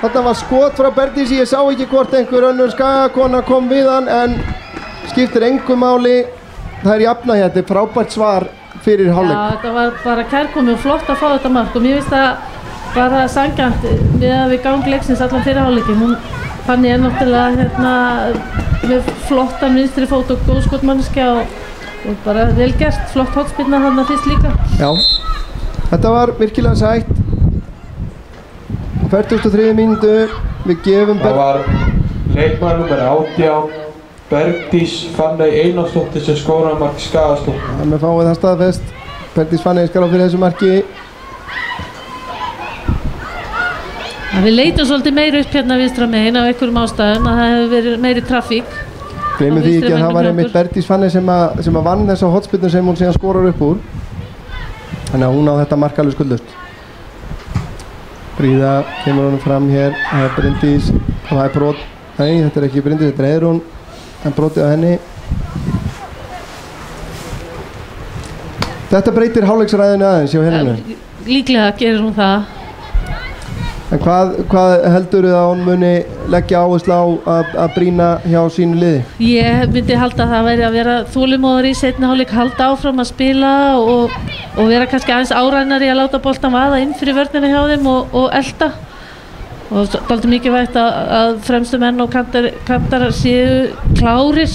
Þarna var skot frá Berdísi, ég sá ekki hvort einhver önnur Skagakona kom við hann en skiptir engu máli. Það er jafna hérna, frábært svar fyrir hálfleik. Já, þetta var bara kærkomið og flott að fá þetta mark og mér finnst það bara sanngjarnt með að við gang leiksins allan fyrir hálfleikin. Hún Fanney er náttúrulega með flottan vinstri fót og góð skotmanneskja og bara vel gert, flott hotspyrna þarna fyrst líka. Já, þetta var virkilega sætt. 43. mínútu, við gefum... Það var leikmaður númer 18, Bergdís Fanney Einarsdóttir sem skoraði mark Skagastúlku. Það er með fáið það staðfest. Bergdís Fanney skar á fyrir þessu marki. Við leitum svolítið meira upp hérna vinstra megin af einhverjum ástæðum að það hefur verið meiri trafík. Gleymum því ekki að það var einmitt Bergdís Fanney sem að vann þessa hotspyrnu sem hún síðan skorar upp úr. Þannig að hún á þetta mark alveg skuldlaust. Fríða kemur honum fram hér. Það er Bryndís. Það er brot. Nei, þetta er ekki Bryndís, þetta er Heiðrún. En brotið á henni. Þetta breytir hálfleiksræðinu aðeins hjá Helenu. Líklega gerir hún það. En hvað heldurðu að hún muni leggja áherslu á að brýna hjá sínu liði? Ég myndi halda að það væri að vera þolinmóður í seinni hálfleik, halda áfram að spila og vera kannski aðeins árænari að láta boltan vaða inn fyrir vörnina hjá þeim og elda. Og dálítið mikilvægt að fremstu menn og kantar séu klárir.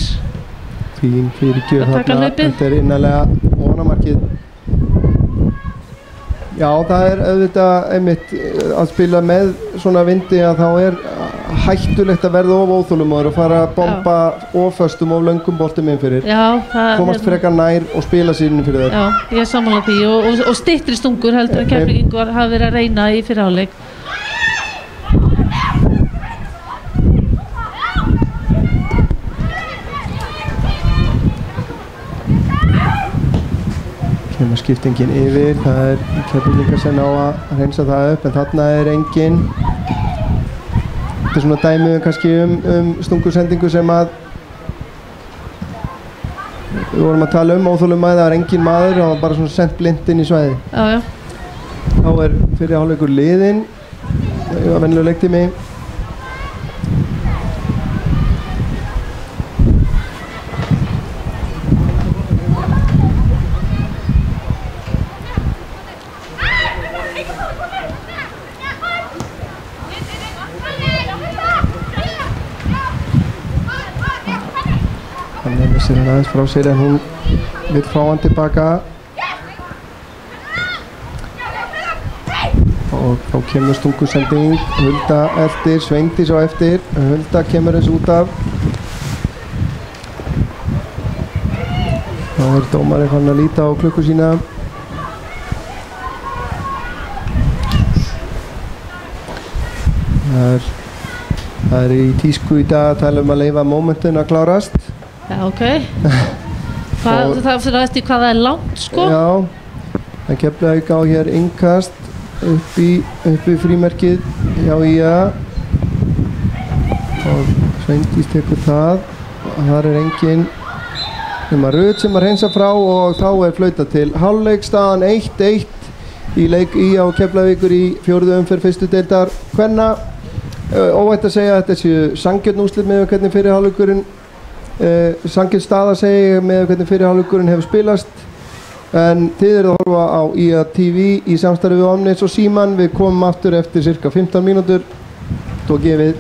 Fín fyrirgjöf þarna, þetta er innanlega vonamarkið. Já, það er auðvitað einmitt að spila með svona vindi að þá er hættulegt að verða of óþolinmóður og fara að bomba of föstum og löngum boltum inn fyrir. Já, komast frekar nær og spila sér inn fyrir þetta. Já, ég er sammála því og styttri stungur heldur en Keflvíkingar hafa verið að reyna í fyrri hálfleik. Þannig að skiptingin yfir, það Keflvíkingar sem á að hreinsa það upp, en þarna engin. Þetta svona dæmi kannski stungusendingu sem að við vorum að tala óþolinmæði, það var engin maður, það var bara svona sendt blind inn í svæði. Já. Þá fyrri hálfleikur liðinn, það var venjulegur leiktími. Missir hann aðeins frá sér en hún vill fá hann tilbaka og þá kemur stungusending. Hulda eftir, Sveindís á eftir. Hulda kemur þessu út af. Þá dómarinn fann að líta á klukku sína. Það í tísku í dag að tala að leyfa mómentin að klárast. Já, ok. Það fyrir að eftir hvað það langt, sko. Já, það Keflavík á hér innkast upp í frímerkið hjá IA og Sveindís tekur það og þar engin nema Rut sem að hreinsa frá og þá flautað til hálfleik. Staðan 1-1 í leik IA og Keflavíkur í 4. umferð fyrstu deildar kvenna. Óvænt að segja að þetta séu sanngjörn úrslit með hvernig fyrri hálfleikurinn sanngjörn staða segja með hvernig fyrri hálfleikurinn hefur spilast. En þið eruð að horfa á IA TV í samstarfi við Omnis og Síman. Við komum aftur eftir cirka 15 mínútur. Tók ég við.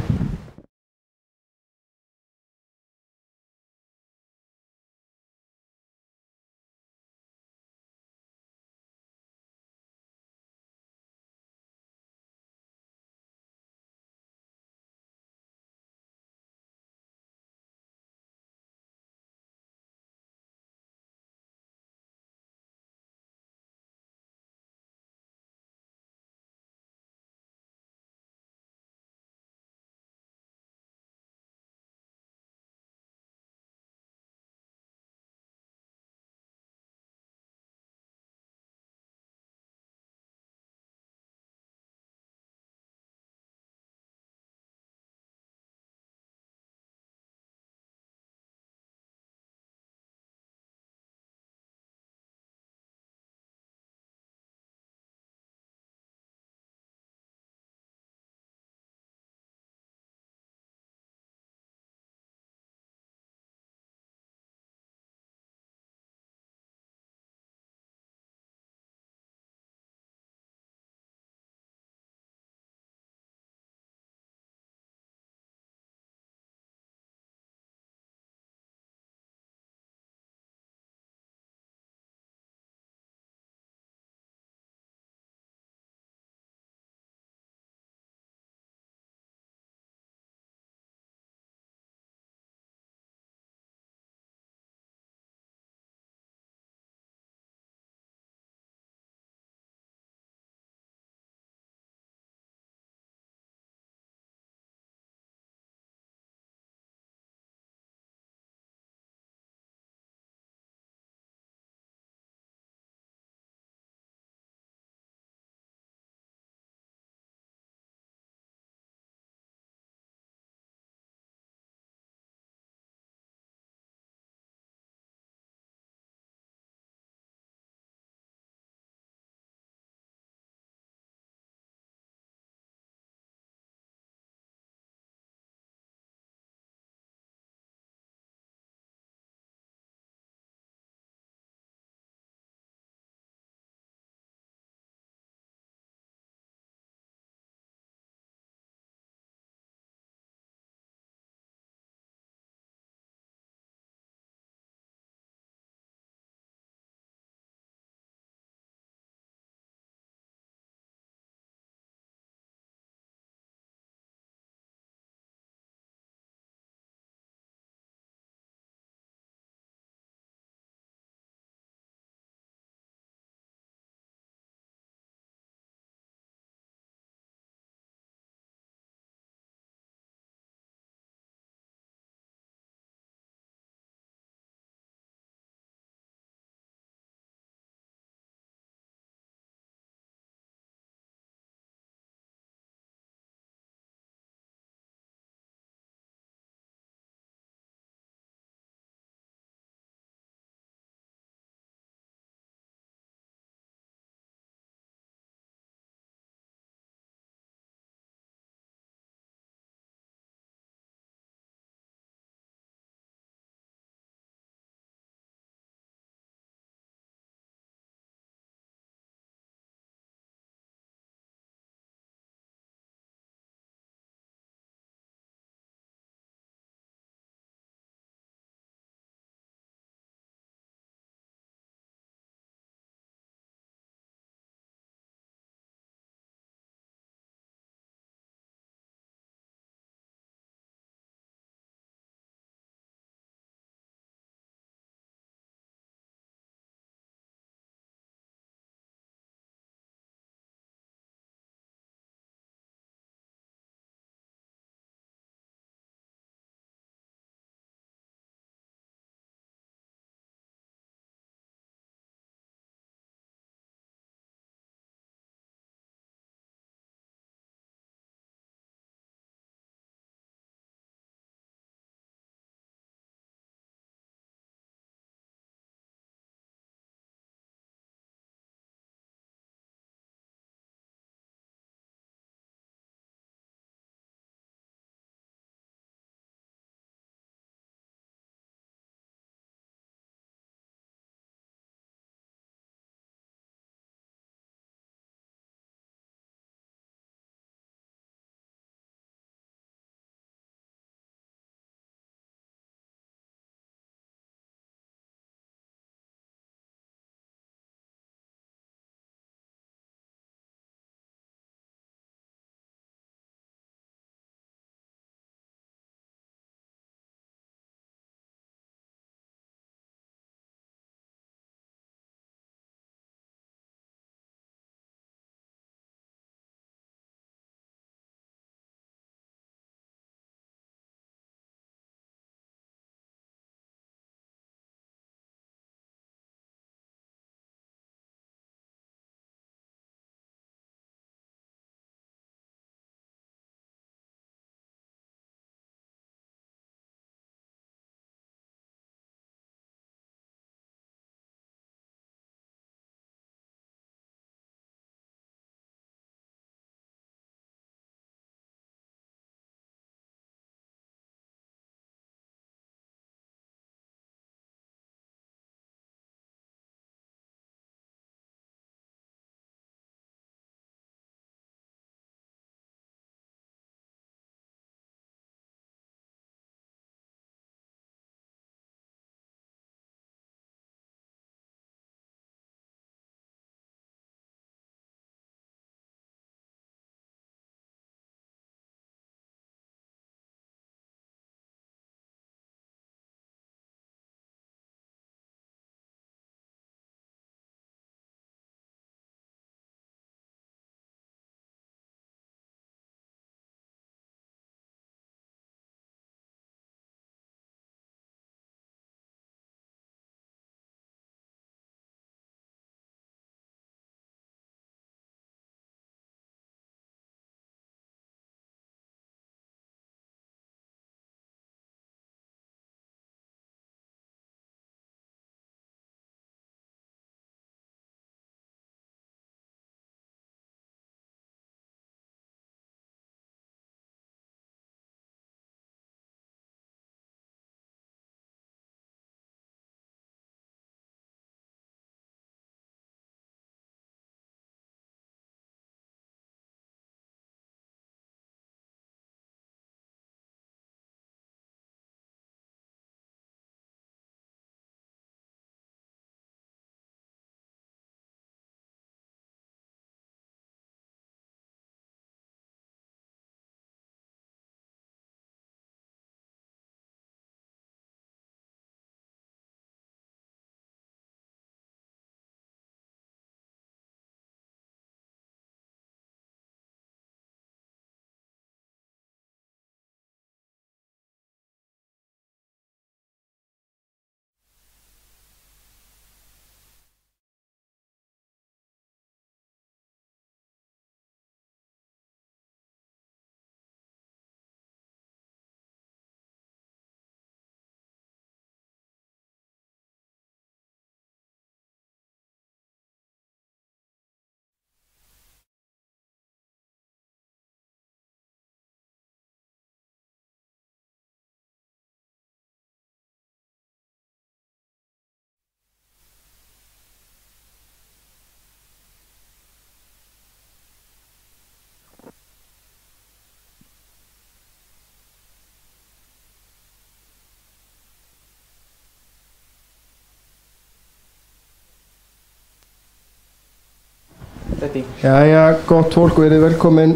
Jæja, gott fólk, verið velkomin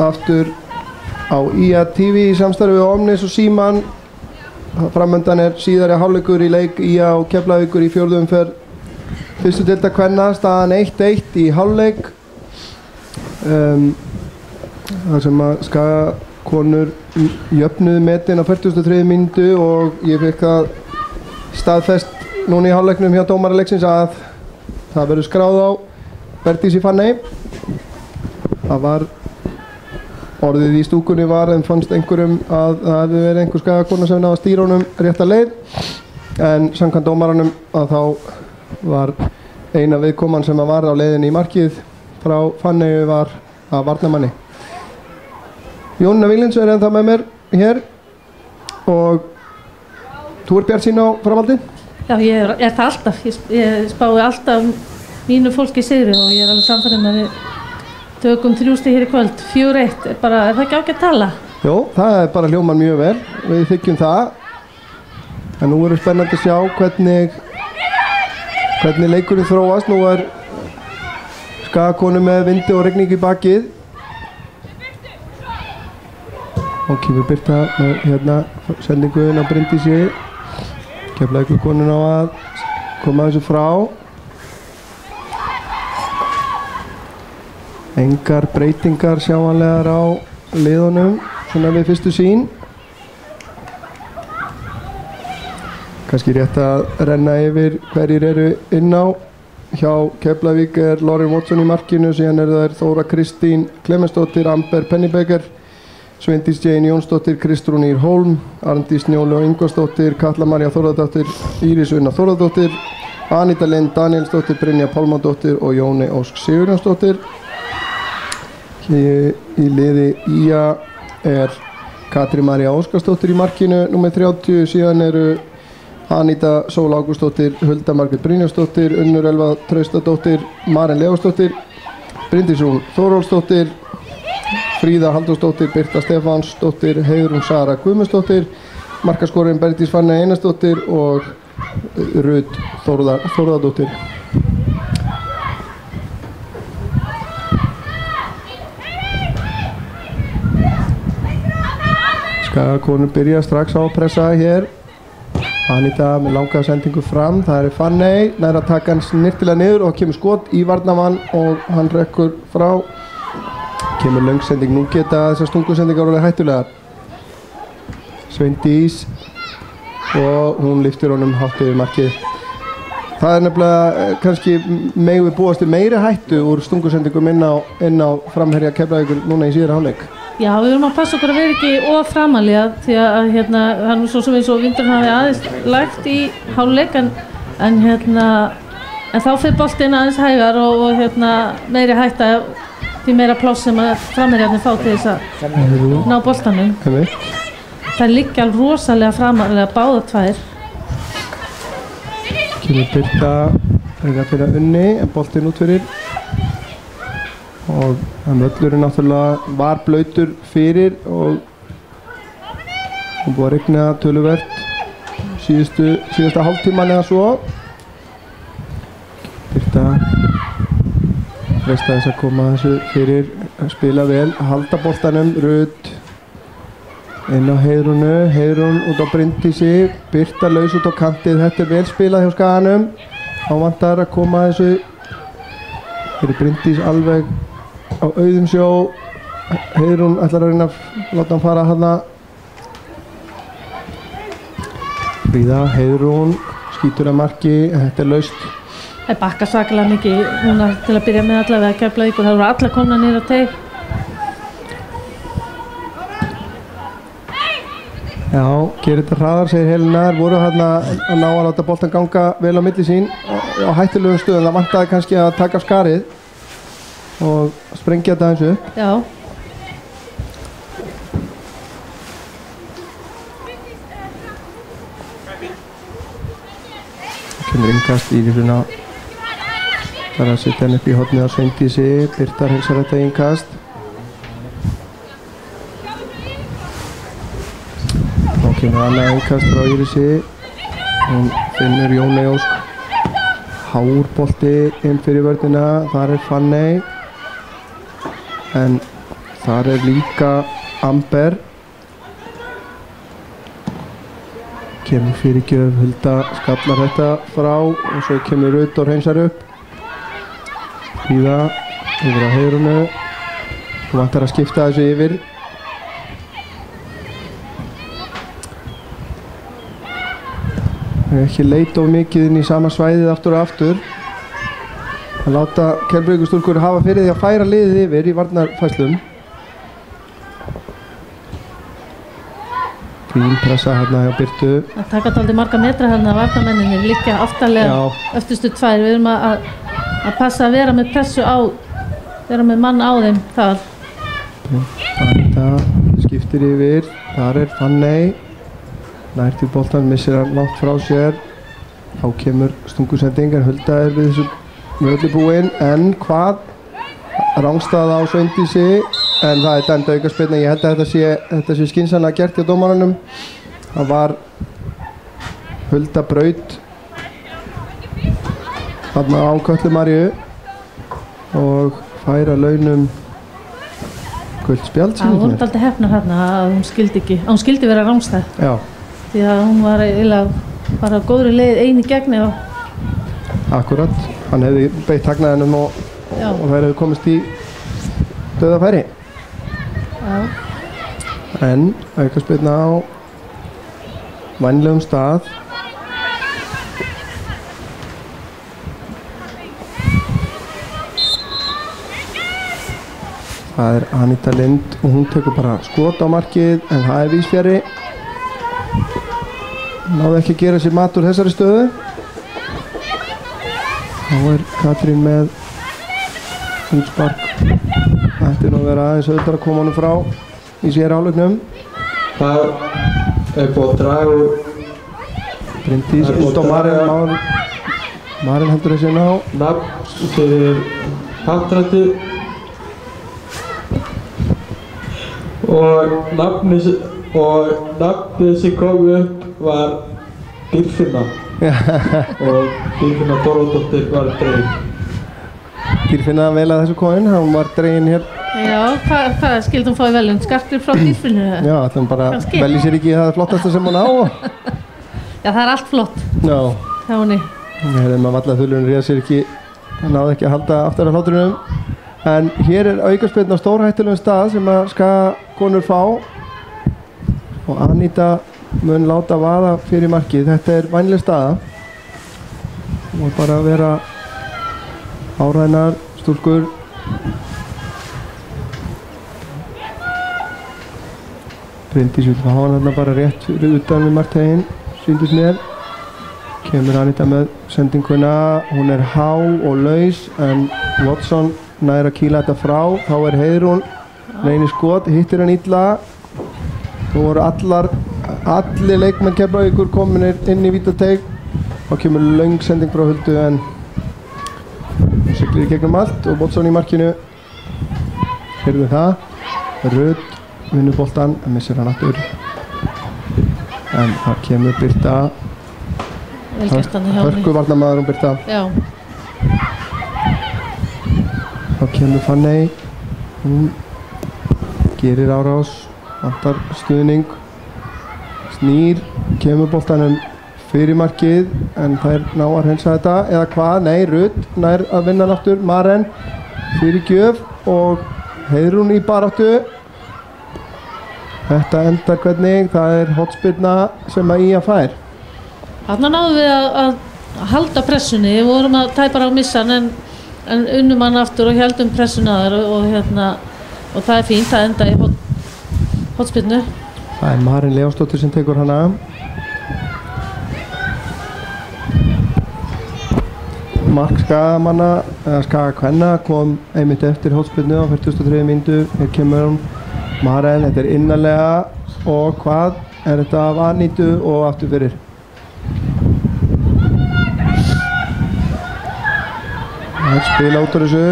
aftur á IA TV í samstarfi við Omnis og Síman. Framöndan síðari hálfleikur í leik IA og Keflavíkur í 4. umferð fyrstu deildar kvenna, staðan 1-1 í hálfleik. Það sem að Skagakonur jöfnuðu metin á 43. mínútu og ég fikk það staðfest núna í hálfleiknum hjá dómara leiksins að það verður skráð á Bergdísi Fanney. Það var orðið í stúkunni var en fannst einhverjum að það hefði verið einhver Skagakona sem náði að stýra honum rétta leið, en samkvæmt dómaranum að þá var eina viðkoman sem var á leiðinni í markið frá Fanney var að varnarmanni. Jónína Víglunds ennþá með mér hér og þú bjartsýn á framhaldið? Já, ég er það alltaf. Ég spái alltaf mínu fólki sigri og ég er alveg samfærið með við tökum 3 stig hér í kvöld. 4-1, er það ekki ágætt tala? Jó, það er bara hljómar mjög vel, við þykjum það. En nú verður spennandi að sjá hvernig leikurinn þróast. Nú er Skagakonu með vindi og rigning í bakið. Og kemur Birta með hérna sendinguðin á Bryndísi. Keflavíkurkonun á að koma þessu frá. Engar breytingar sjáanlegar á liðunum svona við fyrstu sýn. Kannski rétt að renna yfir hverjir eru inn á. Hjá Keflavík er Lauren Watson í markinu, síðan það Þóra Kristín Klemensdóttir, Amber Pennybaker, Sveindís Jane Jónsdóttir, Kristrún Ýr Hólm, Arndís Njólu Ingvarsdóttir, Katla María Þórðardóttir, Íris Unna Þórðardóttir, Anita Lind Danielsdóttir, Brynja Pálmadóttir og Jóni Ósk Sigurjónsdóttir. Í liði IA er Katrín María Óskarsdóttir í markinu, númer 30, síðan eru Anita Sól Ágústsdóttir, Hulda Margrét Brynjarsdóttir, Unnur Elva Traustadóttir, Maren Leósdóttir, Bryndís Rún Þórólfsdóttir, Fríða Halldórsdóttir, Birta Stefánsdóttir, Heiðrún Sara Guðmundsdóttir, markaskorinn Bergdís Fanney Einarsdóttir og Rut Þórðardóttir. Skagakonur byrja strax á að pressa hér. Anita með langaða sendingu fram, það er Fanney, nær að taka hann snirtilega niður og kemur skot í varnarmann og hann rekkur frá. Kemur löngsending, nú geta þessar stungusendingar orðið hættulegar. Sveindís og hún lyftir honum hátt yfir markið. Það er nefnilega kannski megum við búast til meiri hættu úr stungusendingum inn á framherja Keflavíkur núna í síðara hálfleik. Já, við erum að passa okkur að vera ekki of framalega því að það er nú svo sem eins og vindurinn hafi aðeins lægt í hálfleik en þá fer boltinn aðeins hægar og meiri hætta því meira pláss sem að framherjarnir fá til þess að ná boltanum. Það liggja alveg rosalega framalega báða tvær. Kemur Birta reyna fyrir Unni en boltinn út fyrir. Og völlurinn náttúrulega var blautur fyrir og búið að rigna töluvert síðasta hálftíman eða svo. Birta freista þess að koma þessu fyrir, að spila vel, að halda boltanum. Rut inn á Heiðrún út á Bryndísi, Birta laus út á kantið. Þetta vel spilað hjá Skaganum. Þá vantar að koma þessu fyrir Bryndís alveg á auðum sjó. Heiðrún ætlar að reyna að láta hann fara hana. Fríða, Heiðrún skýtur að marki, þetta laust. Það bakka svakalega mikið núna til að byrja með allavega Keflavíkur, það voru allar komna niður á teig. Já, gerir þetta hraðar, segir Helena. Voru hérna að ná að láta boltan ganga vel á milli sín á hættulegum stöðum. Það vantaði kannski að taka af skarið og sprengja þetta eins upp. Já. Kemur innkast í lífuna. Það er að setja hann upp í hornið á Sveindísi. Birtar hilsar þetta innkast. Þá kemur annað innkast frá Írisi. Hún finnur Jóni Ósk. Hár bolti inn fyrir vörnina. Þar er Fanney. en þar líka Amber. Kemur fyrirgjöf, Hulda skallar þetta frá og svo kemur Rut og hreinsar upp. Fríða yfir á Heiðrúnu. Þú vantar að skipta þessu yfir. Ekki leita of mikið inn í sama svæðið aftur og aftur. Að láta Keflavíkurstúlkur hafa fyrir því að færa liðið yfir í varnarfæslum. Fín pressa hérna hjá Birtu. Það taka dálítið marga metra hérna varnarmenninni, liggja aftarlega öftustu tvær. Við erum að passa að vera með pressu á, vera með mann á þeim þar. Þetta skiptir yfir, þar Fanney. Nær til boltan, missir hann langt frá sér. Þá kemur stungusending en Hulda við þessu öllu búinn. En hvað? Rangstaða á Sveindísi. En það dæmd aukaspyrna. Ég held að þetta sé skynsamlega gert hjá dómaranum. Það var Hulda braut þarna á Kötlu Maríu og færa launum gult spjald. Það voru alltaf hefnar hérna að hún skildi vera rangstæð. Já. Því að hún var eiginlega bara góðri leið eini gegni og... Akkurat. Hann hefði beitt hagnaðinum og þær hefði komist í dauðafæri. Já. En aukaspyrna á vænlegum stað. Það Anita Lind og hún tekur bara skot á markið en það víðsfjarri. Náði ekki að gera sér mat úr þessari stöðu. Þá Katrín með útspark. Það ætti nú að vera aðeins auðvitað að koma honum frá í sér hálfleiknum. Það búið að draga úr Bryndís út á Maren. Maren heldur þessi ná. Nafn fyrir Hattrætti og nafnið sem kom upp var Dýrfinna og Dýrfinna Dóróðdóttir var dregin. Dýrfinna vel að þessu komin, hann var dregin hér. Já, hvað skildi hún fáið velum? Skartur frá Dýrfinnu? Já, ætlum bara velji sér ekki það flottasta sem hún á. Já, það allt flott. Já. Hjá henni. Maður valla þullurinn réð sér ekki, hann náði ekki að halda aftur af hláturunum. En hér aukaspyrna á stórhættulegum stað sem að konur fá og Anita mun láta vaða fyrir markið. Þetta vænleg staða og bara að vera áræðnar stúlkur. Bryndís vil hafa hann þarna bara rétt fyrir utan við markteginn, sýndist mér. Kemur Anita með sendinguna, hún há og laus en Watson nær að kýla þetta frá. Þá Heiðrún, reynir skot, hittir hann illa. Nú voru allir leikmenn Keflavíkur kominir inn í vítateig. Þá kemur löng sending frá Huldu en hún siglir í gegnum allt og Watson í markinu. Heyrðu það. Rut vinnur boltan en missir hann aftur. En það kemur Birta. Hörkuvarnarmaður Birta. Já. Þá kemur Fanney. Hún gerir árás. Vantar stuðning. Snýr, kemur boltanum fyrir markið en þær ná að hreinsa þetta eða hvað? Nei, Rut nær að vinna hann aftur. Maren fyrir gjöf og Heiðrún í baráttu. Þetta endar hvernig? Það hotspyrna sem að Ía fær. Þarna náðum við að halda pressunni. Við vorum að tæpara á missan en unnum hann aftur og heldum pressuna þar og það fínt, það enda í hotspyrnu. Það Maren Leósdóttir sem tekur hana. Mark Skagamanna, eða Skagakvenna kom einmitt eftir hotspyrnu á 43 mínútu. Hér kemur hún Maren, þetta innanlega og hvað? Þetta af Anitu og aftur fyrir. Það spila út á þessu.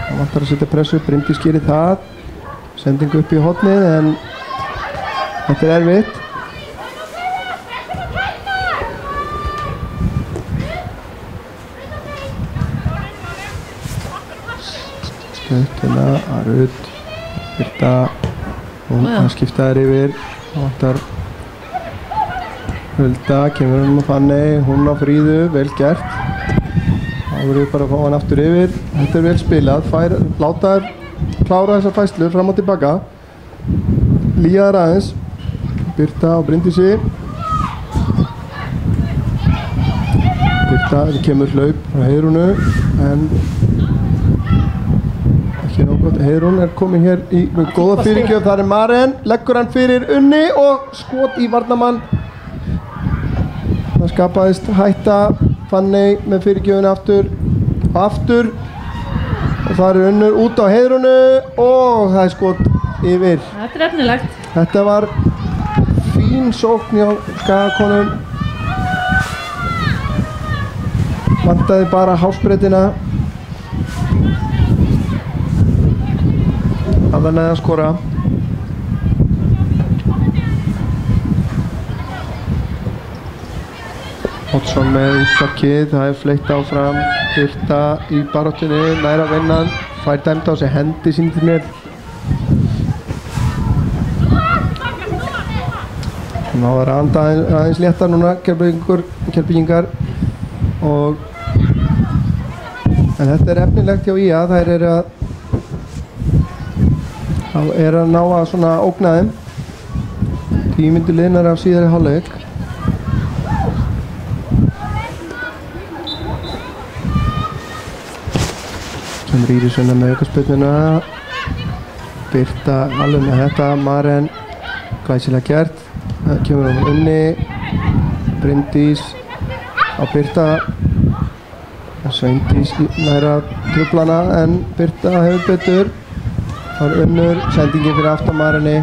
Það vantar að setja pressu, Bryndís gerir það. Sendingu upp í hornið en þetta erfitt. Hérna að Rut Birta og það skipta þær yfir og vantar Hulda, kemur hún á Fanney, hún á Fríðu, vel gert. Þá verður við bara að fá hann aftur yfir. Þetta vel spilað, láta þær klára þessar fæslur fram og tilbaka. Lía þær aðeins, Birta og Bryndísi. Birta, það kemur hlaup frá Heiðrúnu, en ekki nóg gott. Heiðrún komin hér í góða fyrirgjöf, þar Maren, leggur hann fyrir Unni og skot í varnarmann. Það skapaðist hætta, Fanney með fyrirgjöfuna aftur og það Unnur út á Heiðrúnu og það skot yfir. Þetta efnilegt. Þetta var fín sókn hjá Skagakonum. Vantaði bara hásbreytina. Það var næði að skora. Oddsson með útsparkið, það fleytt áfram. Birta í baráttunni, nær að vinna hann, fær dæmt á sig hendi sín til mér. Ná það anda aðeins léttar núna, Keflvíkingar. En þetta efnilegt hjá IA, þær er að ná að svona ógna þeim. 10 mínútur liðnar af síðari hálfleik. Kemur Írisuna með aukaspyrnuna. Birta alveg með þetta, Maren glæsilega gert. Það kemur á Unni, Bryndís á Birta. Sveindís næra truflana en Birta hefur betur. Það Unnur, sendingin fyrir aftan Marenni.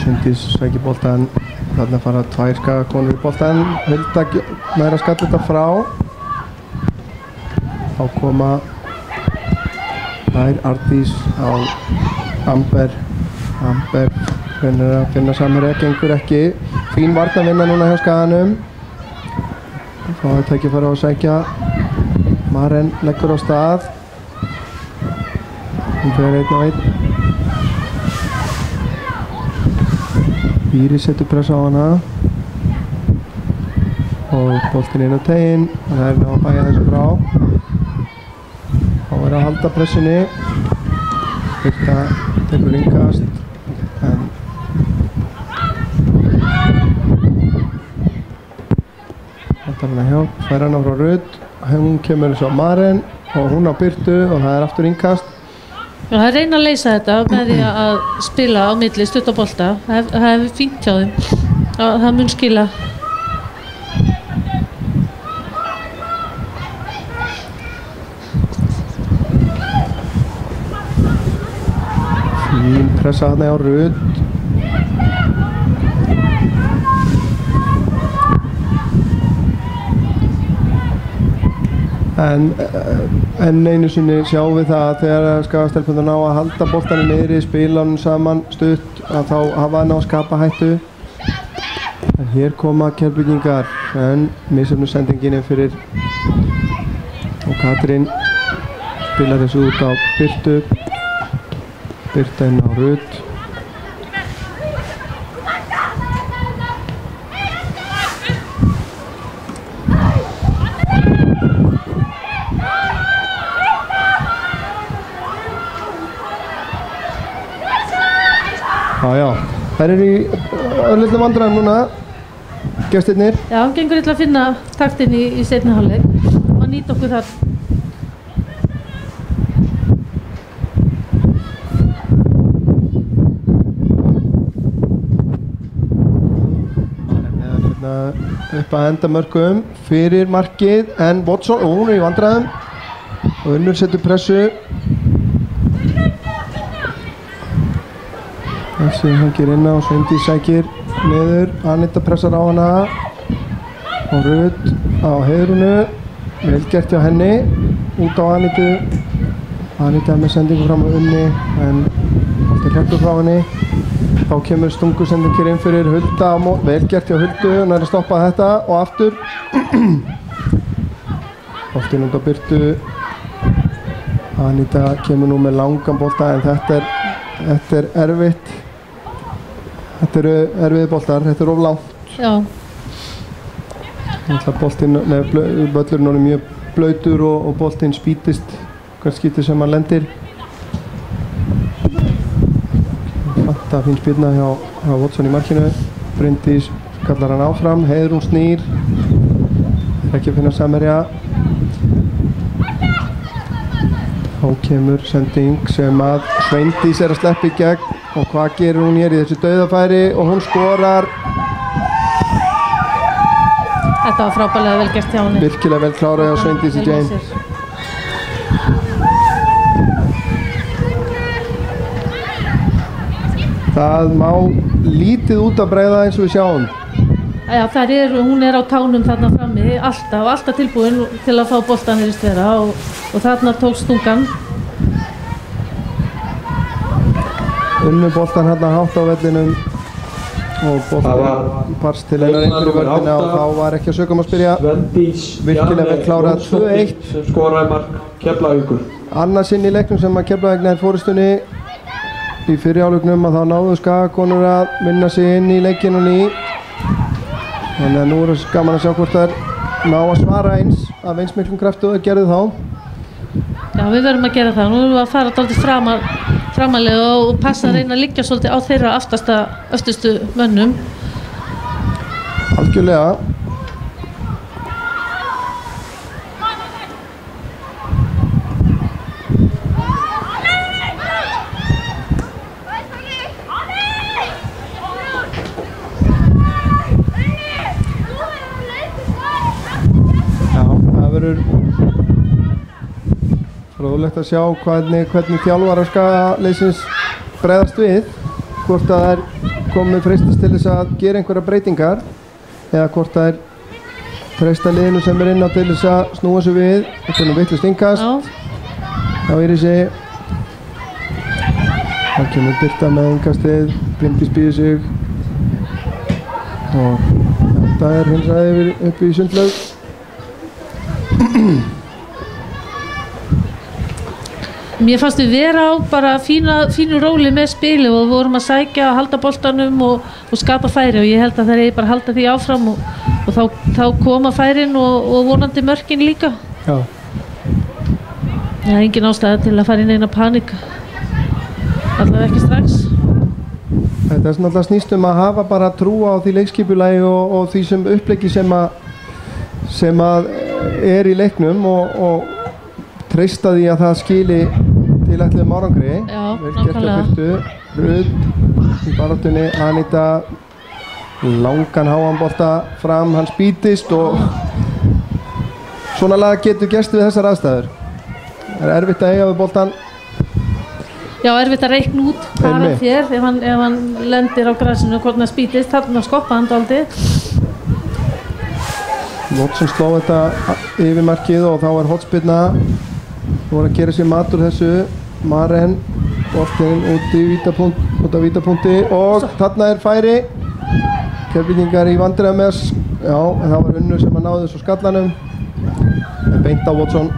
Sveindís sækir boltan, þarna fara 2 Skagakonur í boltan. Hulda nær að skalla þetta frá. Þá koma þær Ardís á Amber reynir að finna samherja, gengur ekki. Fín varnarvinna núna hjá Skaganum. Þá er tækifæri á að sækja. Maren leggur á stað. Hún fer 1 á 1. Íris setur press á hana og boltinn inn á teginn. Það er ná að bæja þessu frá. Þá er að halda pressunni. Birta tekur innkast en þetta er hana hjálp. Fær hana frá Rut. Hún kemur svo á Maren og hún á Birtu og það er aftur innkast. Það er reyna að leysa þetta með því að spila á milli stutt og bolta. Það hefur fínt hjá þeim. Það mun skila. Fín pressa þarna á Rut. En einu sinni sjáum við það að þegar Skagastelpurnar ná að halda boltanum niðri, spila hann saman stutt, að þá hafa hann á að skapa hættu. En hér koma Keflvíkingar, en misjöfnu sendingin fyrir og Katrín spilar þessu út á Birtu. Birta inn á Rut. Já, þær eru í örlitlum vandræðum núna, gestirnir. Já, hann gengur illa að finna taktinn í seinni hálfleik og nýta okkur þar. Upp að endamörkum fyrir markið en Watson, hún er í vandræðum og Unnur setur pressu. Þessi hangir inn á, Sveindís sækir niður, Anita pressar á hana og Rut á Heiðrúnu, vel gert hjá henni, út á Anitu. Anita með sendingu fram á Unni en alltaf hrekkur frá henni. Þá kemur stungusending hér inn fyrir Hulda á mót, vel gert hjá Huldu, hún er að stoppa þetta og aftur. Boltinn út á Birtu. Anita kemur nú með langan bolta en þetta er erfitt. Þetta eru erfiði boltar, þetta er of langt. Já. Boltinn, völlurinn er mjög blautur og boltinn spýtist hvert skipti sem hann lendir. Fanta fín spyrna hjá Watson í markinu. Bryndís kallar hann áfram, Heiðrún snýr. Ekki að finna samherja. Þá kemur sending sem að Sveindís er að sleppa í gegn og hvað gerir hún hér í þessu dauðafæri og hún skorar. Þetta var frábærlega vel gert hjá henni. Virkilega vel klárað hjá Sveindísi Jane. Það má lítið út að bregða eins og við sjáum. Já, hún er á tánum þarna frammi, alltaf tilbúin til að fá boltan í stera og þarna tók stungan. Unnu boltan hérna hátt á vellinum og boltan parst til einar einhverju vörðina og þá var ekki að sögum að spyrja. Virkilega vel klárað 2-1. Sem skoraði mark Keflavíkur. Annað sinn í leiknum sem að Keflavík nær fórustunni. Í fyrri hálfleiknum að þá náðu Skagakonur að vinna sig inn í leikinn og ný. Þannig að nú er það gaman að sjá hvort það ná að svara eins af eins miklum krafti og það gerði þá. Já, við verðum að gera það. Nú erum við að fara dálítið framalega og passa að reyna að liggja svolítið á þeirra öftustu mönnum. Algjörlega. Fróðlegt að sjá hvernig þjálfarar Skagaliðsins bregðast við, hvort að þær komi freistast til þess að gera einhverja breytingar eða hvort þær treysta liðinu sem er inn á til þess að snúa sig við. Þetta er nú vitlaust innkast. Þá er þessi. Það kemur Birta með innkastið, Bryndís býður sig og þetta er hindraði upp í Sundlaug. Mér fannst við vera á bara fínu róli með spili og við vorum að sækja að halda boltanum og skapa færi og ég held að það er bara að halda því áfram og þá koma færin og vonandi mörkin líka. Já. Það er engin ástæða til að fara inn eina panik, allavega ekki strax. Þetta er náttúrulega snýst að hafa bara trú á því leikskipulagi og því sem uppleggi sem að er í leiknum og treysta því að það skili til ætluðum árangri. Já, nákvæmlega. Rud í baráttunni, Anita langan háan bolta fram, hann spýtist og svona lag getur gerst við þessar aðstæður. Það er erfitt að eiga við boltan. Já, erfitt að reikna út hvað hann þér ef hann lendir á grasinu og hvort hann spýtist, þarna skoppa hann dálítið. Watson sló þetta yfir markið og þá er hotspyrna. Þú voru að gera sér mat úr þessu. Maren, boltinn út á vítapunkti og þarna er færi. Keflvíkingar í vandræðum með já, en það var Unnur sem að náði þessu skallanum. En beint á Watson.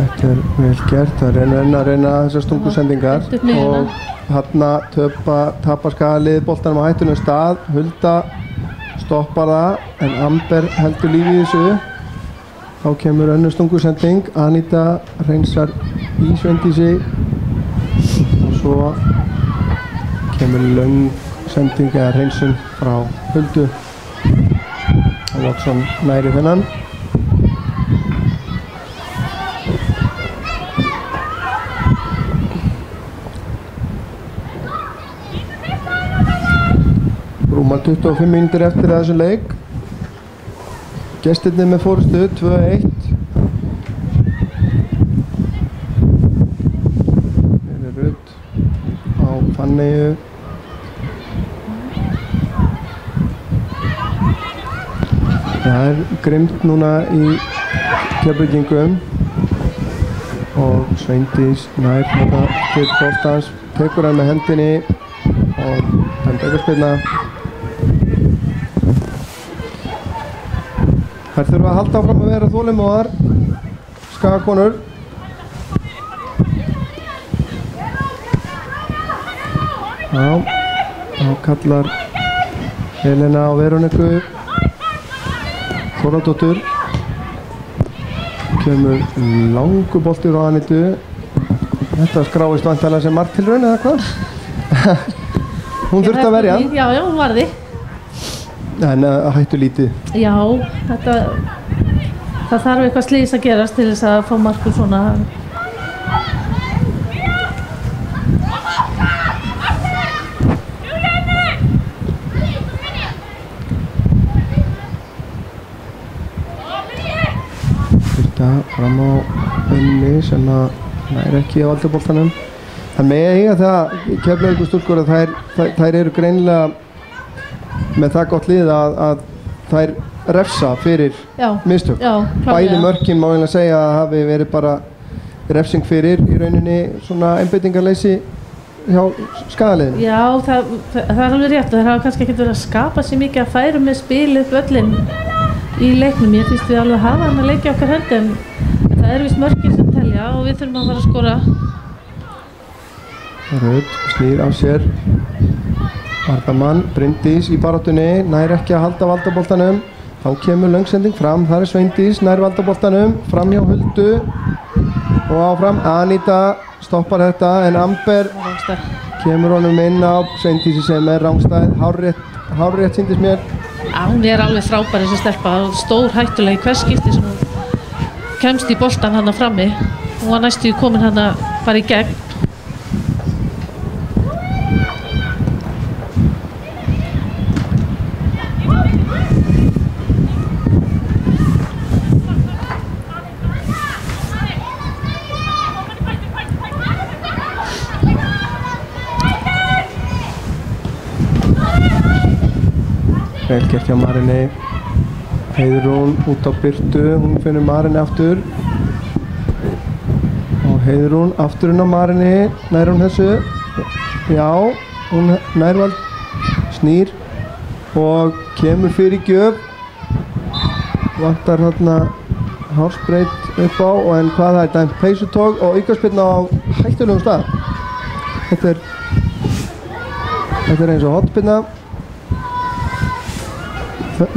Þetta er vel gert, það er reyna þessar stungusendingar og þarna tapar Skagalið boltanum á hættunum stað. Hulda stoppar það en Amber heldur lífi í þessu. Þá kemur önnur stungusending, Anita reynsar í Sveindísi og svo kemur löng sending eða reynsun frá Huldu og Watson næri þennan. Rúmar 25 mínútur eftir þessu leik. Gestirnir með forystu 2-1. Fanneyju. Það grimmt núna í Keflvíkingum og Sveindís nær þetta til boltans, tekur hann með hendinni og dæmd aukaspyrna. Þær þurfa að halda áfram að vera þolinmóðar, Skagakonur. Já, þá kallar Helena á Veroniku Þórðardóttur. Kemur langur bolti frá Anitu. Þetta skráist væntanlega sem marktilraun eða hvað? Hún þurfti að verja. Já, hún varði. En hættu lítið. Já, það þarf eitthvað slys að gerast til þess að fá markur svona. Fyrta fram á Unni sem að nær ekki á valdaboltanum. Það með eiga það, Keflavíkurstúlkur, að þær eru greinilega með það gott lið að þær refsa fyrir mistök. Bæði mörkin má eiginlega segja að hafi verið bara refsing fyrir í rauninni svona einbeitingarleysi hjá Skagaliðinu. Já, það er alveg rétt og það hafa kannski ekkert verið að skapa sér mikið að færa með spil upp völlin í leiknum. Ég finnst við alveg að hafa hann að leikja okkar hendi en það er vist mörkin sem telja og við þurfum að fara að skora. Rödd snýr af sér. Vardamann, Bryndís í baráttunni, nær ekki að halda valdaboltanum. Þá kemur löngsending fram, það er Sveindís, nær valdaboltanum, fram hjá Huldu og áfram. Anita stoppar þetta en Amber kemur honum inn á Sveindísi sem er rangstæð, hárrétt sýndist mér. Já, hún er alveg frábær þessi stelpa, stór hættuleg í hvers skipti sem hún kemst í boltan hana frammi. Hún var næstu komin hana bara í gegn. Vel gert hjá Marinni. Heiðrún út á Birtu, hún finnur Marinni aftur og Heiðrún aftur inn á Marinni, nær hún þessu? Já, hún nærvald snýr og kemur fyrir gjöf, vantar þarna hársbreyt upp á og en hvað það er dæmt peysutók og aukaspyrna á hættulegum stað. Þetta er eins og hotspyrna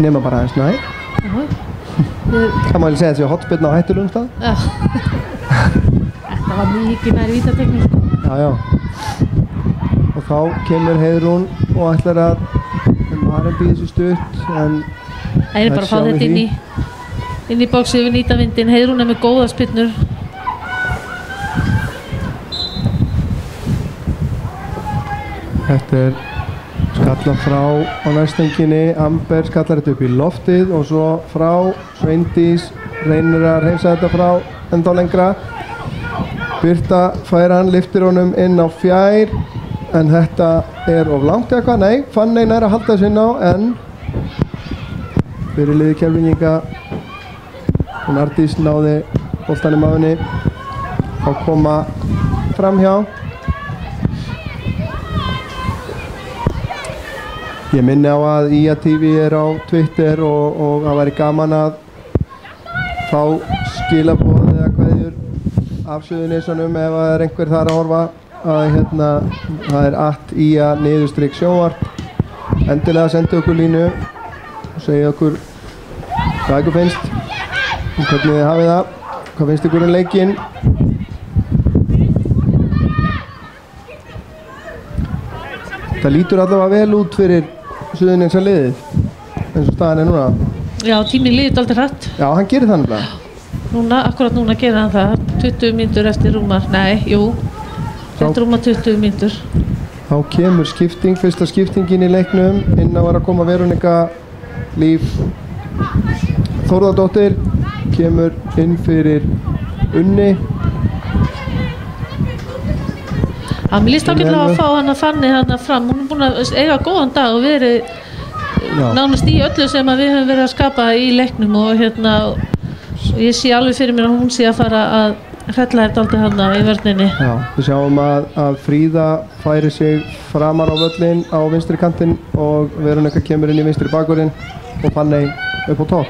nema bara aðeins nær. Það má ég segja þessi hotspyrna á hættulegum stað. Já. Þetta var mikið nær vítatekník. Já. Og þá kemur Heiðrún og ætlar að Maren býður sér stutt en það er bara að fá þetta inn í bóksið við nýta vindin. Heiðrún er með góða spyrnur. Þetta er skalla frá á næstenginni, Amber skallar þetta upp í loftið og svo frá Sveindís reynir að hreinsa þetta frá ennþá lengra. Birta fær hann, lyftir honum inn á fjær en þetta er of langt eða hvað? Nei, Fanney nær að halda þessu inn á en fyrir liði Keflvíkinga og Ardís náði boltanum á henni og koma framhjá. Ég minni á að IA TV er á Twitter og það væri gaman að fá skilaboð eða kveðjur af Suðurnesunum ef það er einhver þar að horfa að það er @IA_sjónvarp. Endilega sendu okkur línu og segja okkur hvað ykkur finnst og hvernig þið hafið það, hvað finnst ykkur leikinn. Það lítur allavega vel út fyrir Suðurnesja liðið eins og staðan er núna. Já, tíminn líður dálítið hratt. Já, hann gerir það nefnilega. Akkurat núna gerir hann það. 20 mínútur eftir rúmar, eftir rúmar 20 mínútur. Þá kemur skipting, fyrsta skiptingin í leiknum. Inn á að koma Veronika Líf Þórðardóttir, kemur inn fyrir Unni. Mér líst ágætlega að fá hana Fanny hana fram, hún búin að eiga góðan dag og verið nánast í öllu sem að við höfum verið að skapa í leiknum og ég sé alveg fyrir mér að hún sé að fara að hrella þetta aldrei hana í vörninni. Já, við sjáum að Fríða færi sig framar á völlin á vinstri kantinn og Veronika kemur inn í vinstri bakvörðinn og Fanny upp á topp.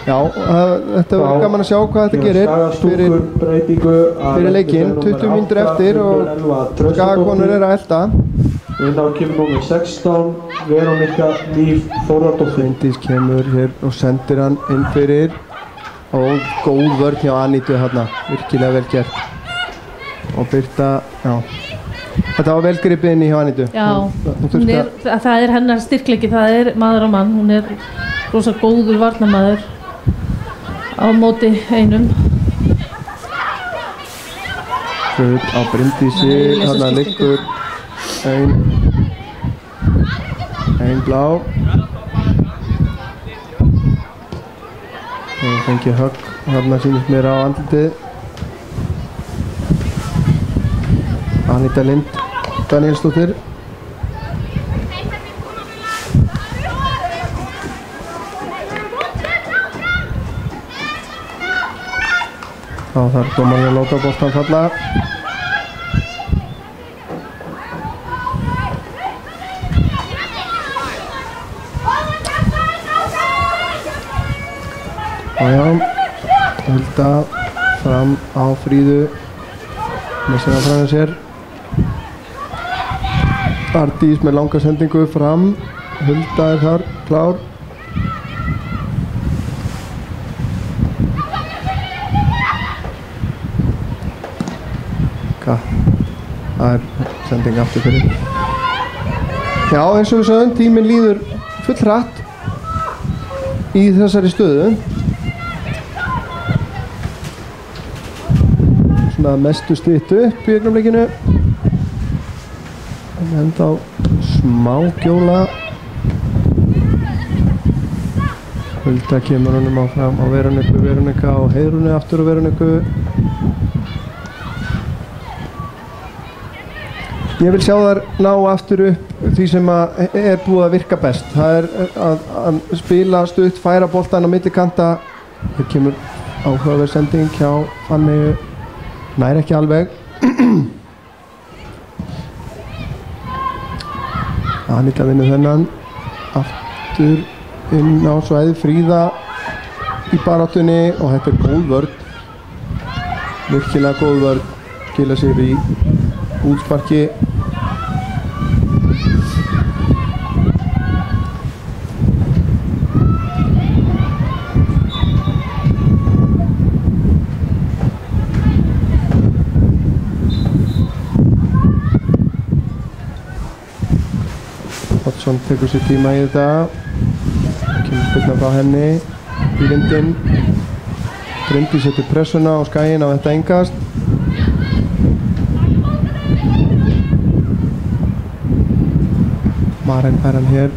Já, þetta verður gaman að sjá hvað þetta gerir fyrir leikinn, 20 mínútur eftir og Skagakonur að elda. Og þá kemur númer 16, Veronika Líf Þórðardóttir. Bryndís kemur hér og sendir hann inn fyrir og góð vörn hjá Anítu hérna, virkilega vel gert. Og Birta, já, þetta var vel gripið inn í hjá Anítu. Já, það er hennar styrkleiki, það er maður og mann, hún er rosa góður varnarmaður á móti einum. Föð á Bryndísi, hérna liggur ein blá. Og fengið högg, hérna sýnist mér á andlitið. Aníta Lind Danielsdóttir. Þá þarf dómarinn að láta boltan falla. Já, Hulda fram á Fríðu með sinna fram sér. Ardís með langa sendingu fram, Hulda er þar klár. Það er sending aftur fyrir. Já, eins og við sögum, tíminn líður full hratt í þessari stöðu. Svona mestu styttu upp í augnablikinu. Enda á smá gjóla. Hulda kemur honum áfram á Veronika og Heiðrúnu aftur á Veroniku. Ég vil sjá þær ná aftur upp því sem er búið að virka best. Það er að spila stutt, færa boltan á milli kanta. Hér kemur áhugaverð sending hjá Fanny. Nær ekki alveg. Aníta vinnur þennan. Aftur inn á svæði Fríða í baráttunni og þetta er góð vörn. Virkilega góð vörn. Skila sér í útsparki. Oddsson tekur sér tíma í þetta. Kemur spilna frá henni í vindinn. Bryndís setur pressuna á Skaginn á þetta engast. Maren fær hann hér.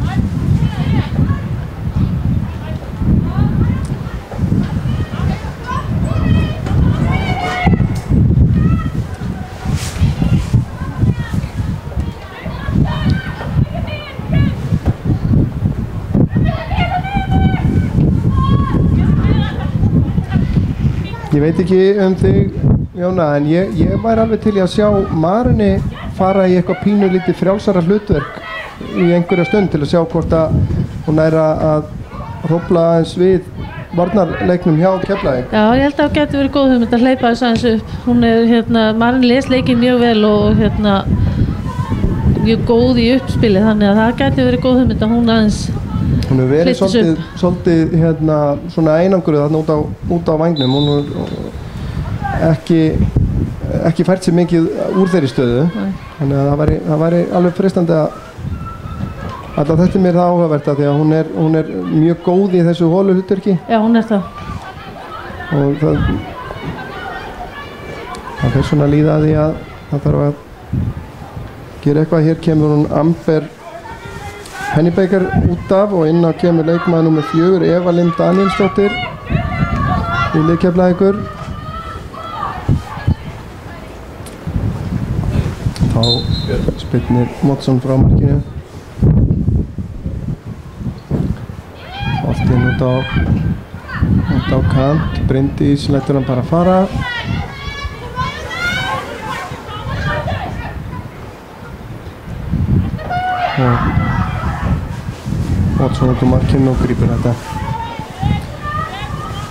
Ég veit ekki þig, Jóna, en ég væri alveg til í að sjá Mareni fara í eitthvað pínu lítið frjálsara hlutverk í einhverja stund til að sjá hvort að hún er að hrófla aðeins við varnarleiknum hjá Keflavík. Já, ég held að það geti verið góð hugmynd að hleypa þess aðeins upp. Hún er, Mareni les leikinn mjög vel og mjög góð í uppspili, þannig að það geti verið góð hugmynd að hún aðeins hún hefur verið svolítið svona einangruð þarna út á vængnum. Hún hefur ekki fært sér mikið úr þeirri stöðu. Þannig að það væri alveg freistandi að þetta er mér það áhugavert að því að hún er mjög góð í þessu holuhlutverki. Já, hún er það. Og það fer svona líða að því að það þarf að gera eitthvað. Hér kemur hún Amber Pennybaker út af og inn á kemur leikmaður nr. 4 Eva Lind Danielsdóttir í lið Keflavíkur. Þá Þá spyrnir Watson frá markinu. Boltinn út á kant. Bryndís lætur hann bara fara. Og Watson út á markinu og grípur þetta.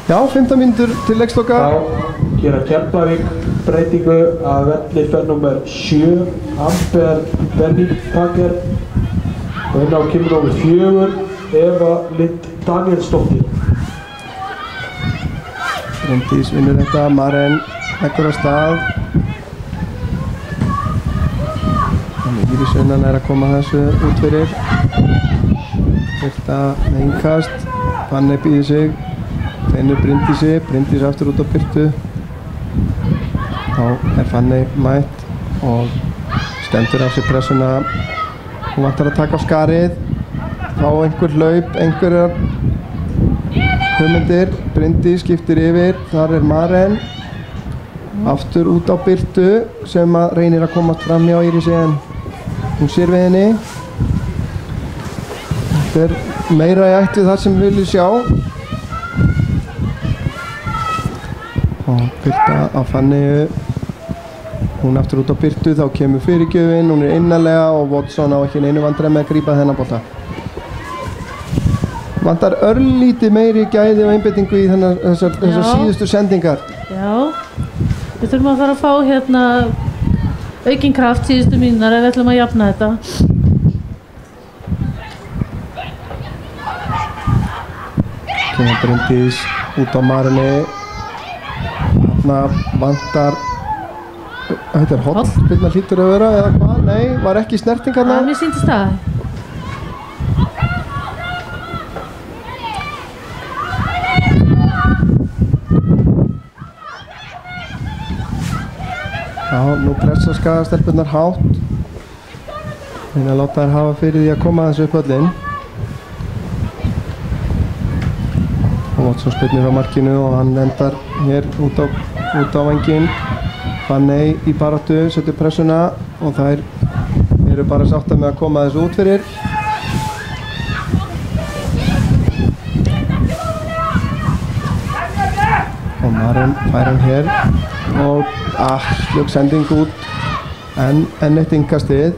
Já, 15 mínútur til leiksloka. Þá gera Keflavík breytingu að velli fer nummer 7 Amber Benitaker og inn á kemur nummer 4 Eva Lind Danielsdóttir. Bryndís vinnur þetta, Maren leggur af stað. Þannig Írisvinnan að koma þessu út fyrir. Birta með innkast, Fanney býður sig, finnur Bryndísi, Bryndís aftur út á Birtu. Þá Fanney mætt og stendur af sér pressuna. Hún vantar að taka á skarið, fá einhver hlaup, einhverjar hugmyndir. Bryndís skiptir yfir, þar Maren. Aftur út á Birtu sem að reynir að komast fram hjá Írisi en hún sér við henni. Þetta meira í ætt við það sem við viljum sjá. Og Birta á Fanneyju. Hún aftur út á Birtu, þá kemur fyrirgjöfin, hún innarlega og Watson á ekki neinu vandræði með að grípa þennan bolta. Vantar örlítið meiri gæði og einbeitingu í þessar síðustu sendingar. Já, við þurfum að fara að fá hérna aukinn kraft síðustu mínunar ef við ætlum að jafna þetta. Kemur Bryndís út á Mareni. Þarna vantar, þetta hot, spilna hlýtur að vera eða hvað? Nei, var ekki snerting hérna? Mér sýndist það. Já, nú pressa Skagastelpurnar hátt. Reyna að láta þær hafa fyrir því að koma þessu upp öllin. Og Watson spilnir á markinu og hann endar hér út á vænginn. Fanney í baráttu, setur pressuna og þær eru bara sáttar með að koma þessu út fyrir. Og Maren fær hann hér og slögg sending út enn eitt innkastið.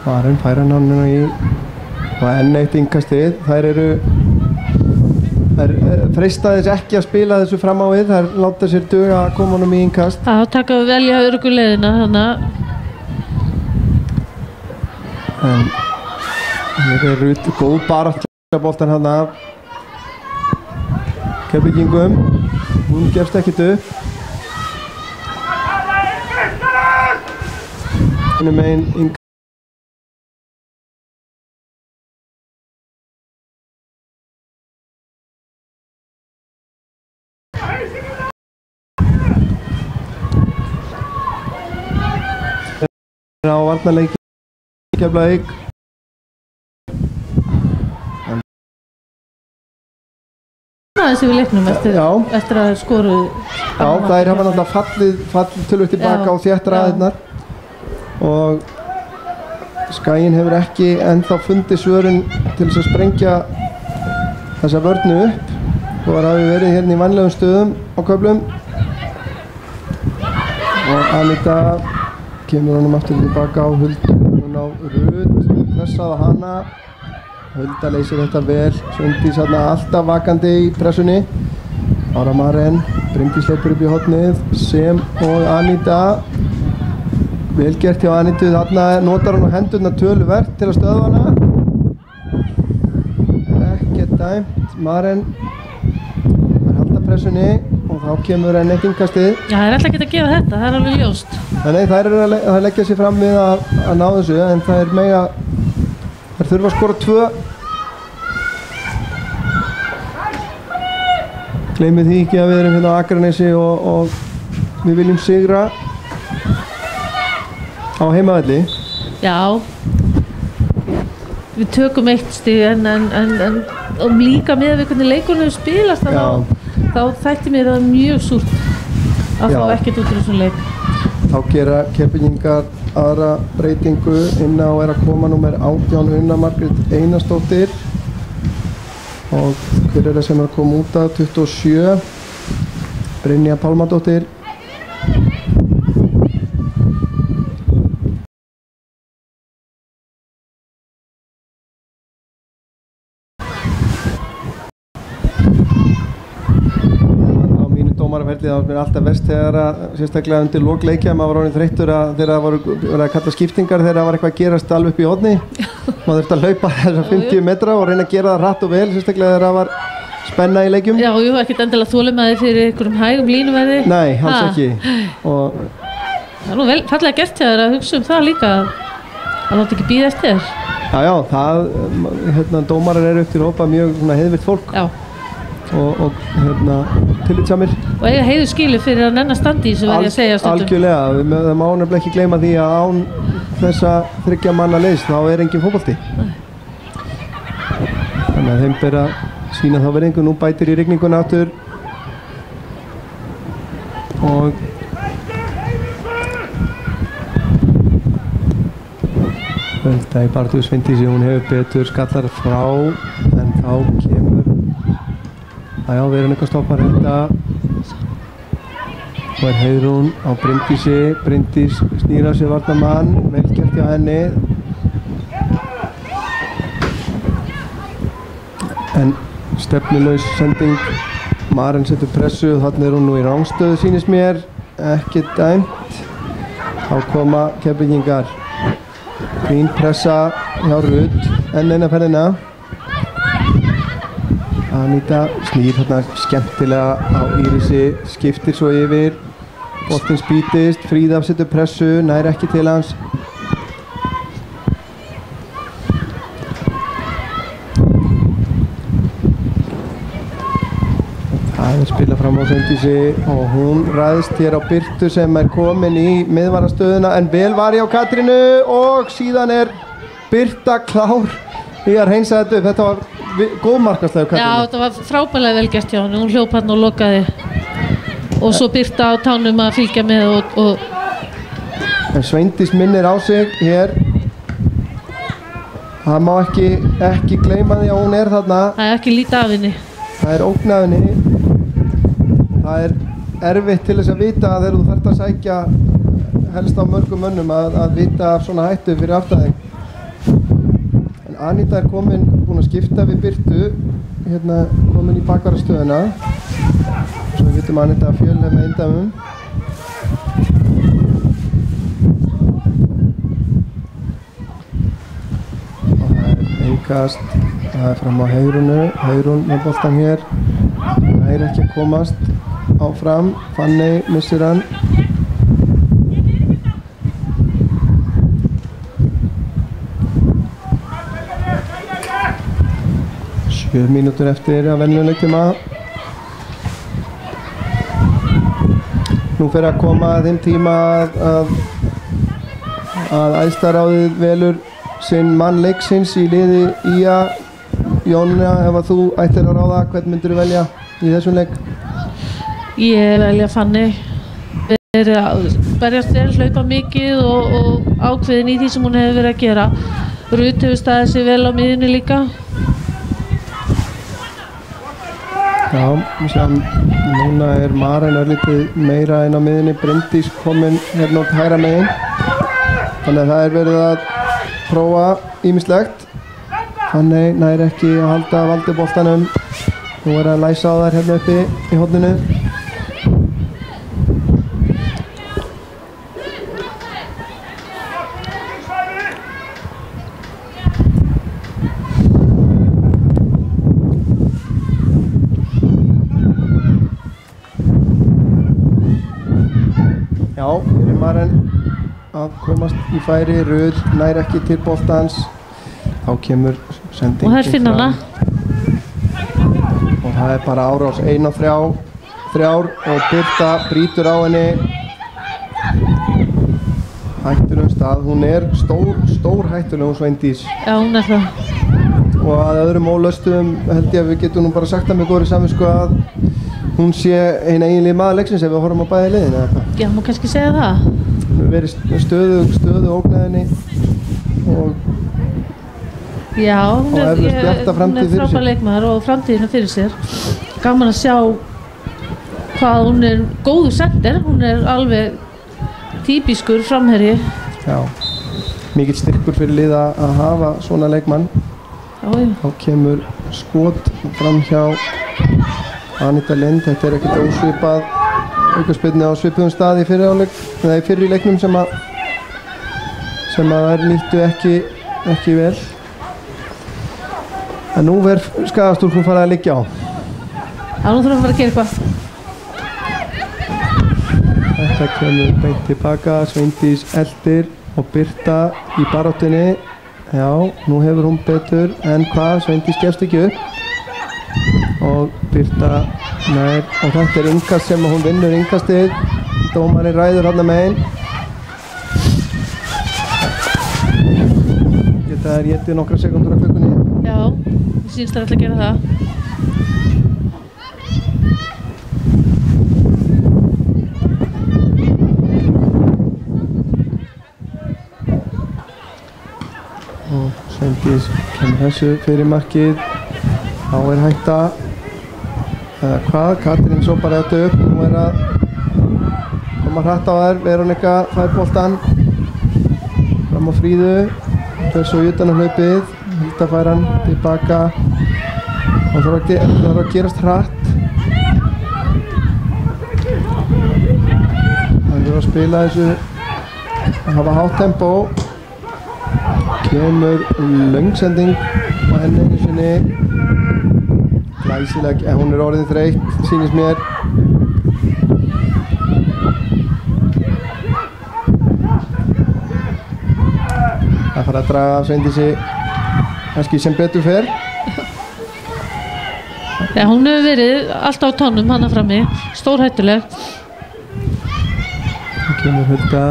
Maren fær hann núna í og enn eitt innkastið. Þær freista þess ekki að spila þessu fram á við, þær láta sér duga að koma honum í innkast. Já, taka að velja örugguleiðina þannig. En hér út góð barátta boltan hann af Keflvíkingum. Hún gefst ekkert upp. Hennum einn innkast. Á varnarleiki Keflavík. Þessi við leiknum eftir að skoru. Já, þær hafa náttúrulega fallið tölvöld tilbaka á þétt raðirnar og Skaginn hefur ekki ennþá fundið svörun til þess að sprengja þessa vörnu upp. Þó hafi verið hérna í vanlegum stöðum á köflum. Og Anita kemur honum aftur tilbaka á Huldu, hún á Rut, pressaði hana. Hulda leysir þetta vel, Svendís alltaf vakandi í pressunni. Ára Maren, Bryndís hleypur upp í hornið, sem og Anita. Vel gert hjá Anitu, þarna notar hún á hendurna töluvert til að stöðva hana. Ekkert dæmt, Maren er halda pressunni og þá kemur enn eitt innkastið. Já, það ætla ekki að gefa þetta, það alveg ljóst. Nei, þær eru að leggja sér fram við að ná þessu, en það mega. Þær þurfa að skora 2. Gleymið því ekki að við erum hérna á Akranesi og við viljum sigra á heimavelli. Já, við tökum 1 stig en líka með við hvernig leikurinn hefur spilast þá þætti mér það mjög súrt. að fá ekkert út úr þessum leik. Þá gera Keflvíkingar aðra breytingu, inn á að koma númer 18 Una Margrét Einarsdóttir og hver það sem að koma út af 27 Brynja Pálmadóttir. Dómaraferlið það var mér alltaf verst þegar að sérstaklega undir lok leikja maður var orðinn þreyttur þegar það voru að kalla skiptingar þegar það var eitthvað að gerast alveg upp í horni. Maður þurfti að hlaupa þessar 50 metra og reyna að gera það hratt og vel, sérstaklega þegar það var spenna í leikjum. Já, jú, ekkert endilega þolinmæði fyrir einhverjum hægum línuverði. Nei, alls ekki. Og það nú vel fallega gert hjá þér að hugsa það líka að láta ekki bíða eftir þér. Já, það dómarar eru upp til hópa mjög heiðvirkt fólk. Já. Og tillitsamir og eiga heiður skilu fyrir að nenna standi í þessu verði að segja stundum. Algjörlega, það má nefnilega ekki gleyma því að án þessa 3 manna leiðs þá engin fótbolti. Þannig að þeim ber að sýna þá virðingu. Nú bætir í rigninguna aftur og Hulda í barðu Svindísi, hún hefur betur skallar frá en þá kemur já, við erum eitthvað að stoppa þetta og Heiðrún á Bryndísi. Bryndís snýra sig varnarmann, vel gert hjá henni en stefnulaus sending. Maren setur pressu og þarna hún nú í rangstöðu sýnist mér, ekki dæmt. Þá koma Keflvíkingar, fín pressa hjá Ruth enn eina ferðina. Anita snýr hérna skemmtilega á Írisi, skiptir svo yfir, boltinn spýtist, Fríða setur pressu, nær ekki til hans. Það spilað fram á Svindísi og hún ræðst hér á Birtu sem komin í miðvarastöðuna en vel var á Katrínu og síðan Birta klár í að hreinsa þetta upp. Þetta var góð markaslegur Katrínu. Já, þetta var frábærlega vel gert hjá henni, hún hljóp hann og lokaði og svo Birta á tánum að fylgja með og En Sveindís minnir á sig hér. Það má ekki gleyma því að hún þarna. Það ekki lítið af henni. Það ógn af henni. Það erfitt til þess að vita að þegar þú þarft að sækja helst á mörgum mönnum að vita af svona hættu fyrir aftan þig. Anita búin að skipta við Birtu, komin í bakvarastöðuna. Svo við vitum Anita að fjölja með eindæmum. Og það einkast, það fram á Heiðrúnu, Heiðrún með boltan hér. Það ekki að komast áfram, Fanney missir hann. 7 mínútur eftir að venjulegum tíma. Nú fer að koma að þeim tíma að æðsta ráðið velur sinn mann leiksins í liði Ía. Jóna, ef að þú ættir að ráða, hvern myndir þú velja í þessum leik? Ég velja Fanney. Berjast vel, hlaupa mikið og ákveðin í því sem hún hefur verið að gera. Ruth hefur staðið sig vel á miðjunni líka. Já, núna Maren örlítið meira inn á miðjunni, Bryndís komin hérna út hægra megin. Þannig að það verið að prófa ýmislegt. Þannig nær ekki að halda valdi boltanum. Nú að læsa á þær hérna uppi í horninu. Já, hér Maren að komast í færi, Ruth nær ekki til boltans. Þá kemur sendingin og þær finna hana. Og það bara árás 1-3 og Birta brýtur á henni. Hættulegum stað, hún stór hættulegum Sveindís. Já, hún það. Og að öðrum ólöstum held ég að við getum nú bara sagt að með góðri samvisku að hún sé eina eiginlega maður leiksins ef við horfum á bæði liðin eða hvað? Já, má kannski segja það. Hún hefur verið stöðu ógnaðinni og Já, hún er framtíð frábær leikmaður og framtíðina fyrir sér. Gaman að sjá hvað hún er góður sender, hún er alveg típiskur framherji. Já, mikill styrkur fyrir lið að hafa svona leikmann. Þá kemur skot fram hjá Anita Lind. Þetta er ekkert ósvipað aukaspyrnu á svipuðum stað í fyrri leiknum sem að þær nýttu ekki vel. En nú verður Skagastúlkur farið að liggja á. Já, nú þurfum við að fara að gera eitthvað. Þetta kemur beint tilbaka, Sveindís eldir og Birta í baráttunni. Já, nú hefur hún betur en hvað, Sveindís gefst ekki upp. Og Birta nær, og þetta er innkast sem hún vinnur innkastið. Dómarinn ræður þarna megin. Geta þær étið nokkra sekundur á klukkunni. Já, ég sýnst þær ætla að gera það. Og Sveindís kemur þessu fyrir markið. Þá er hætta. Hvað? Katrín sópar þetta upp. Nú er að koma hratt á þær. Veronika fær boltann fram á Fríðu. Fer svo utan á hlaupið. Hilda fær hann tilbaka. Það þarf að gerast hratt. Það er að spila þessu að hafa hátt tempó. Kemur löngsending á henni einu sinni. Glæsileg, en hún er orðin þreytt, sýnist mér. Það fara að draga af Sveindísi kannski sem betur fer. Já, hún hefur verið alltaf á tónum hana frammi, stórhættuleg. Það kemur Hulda,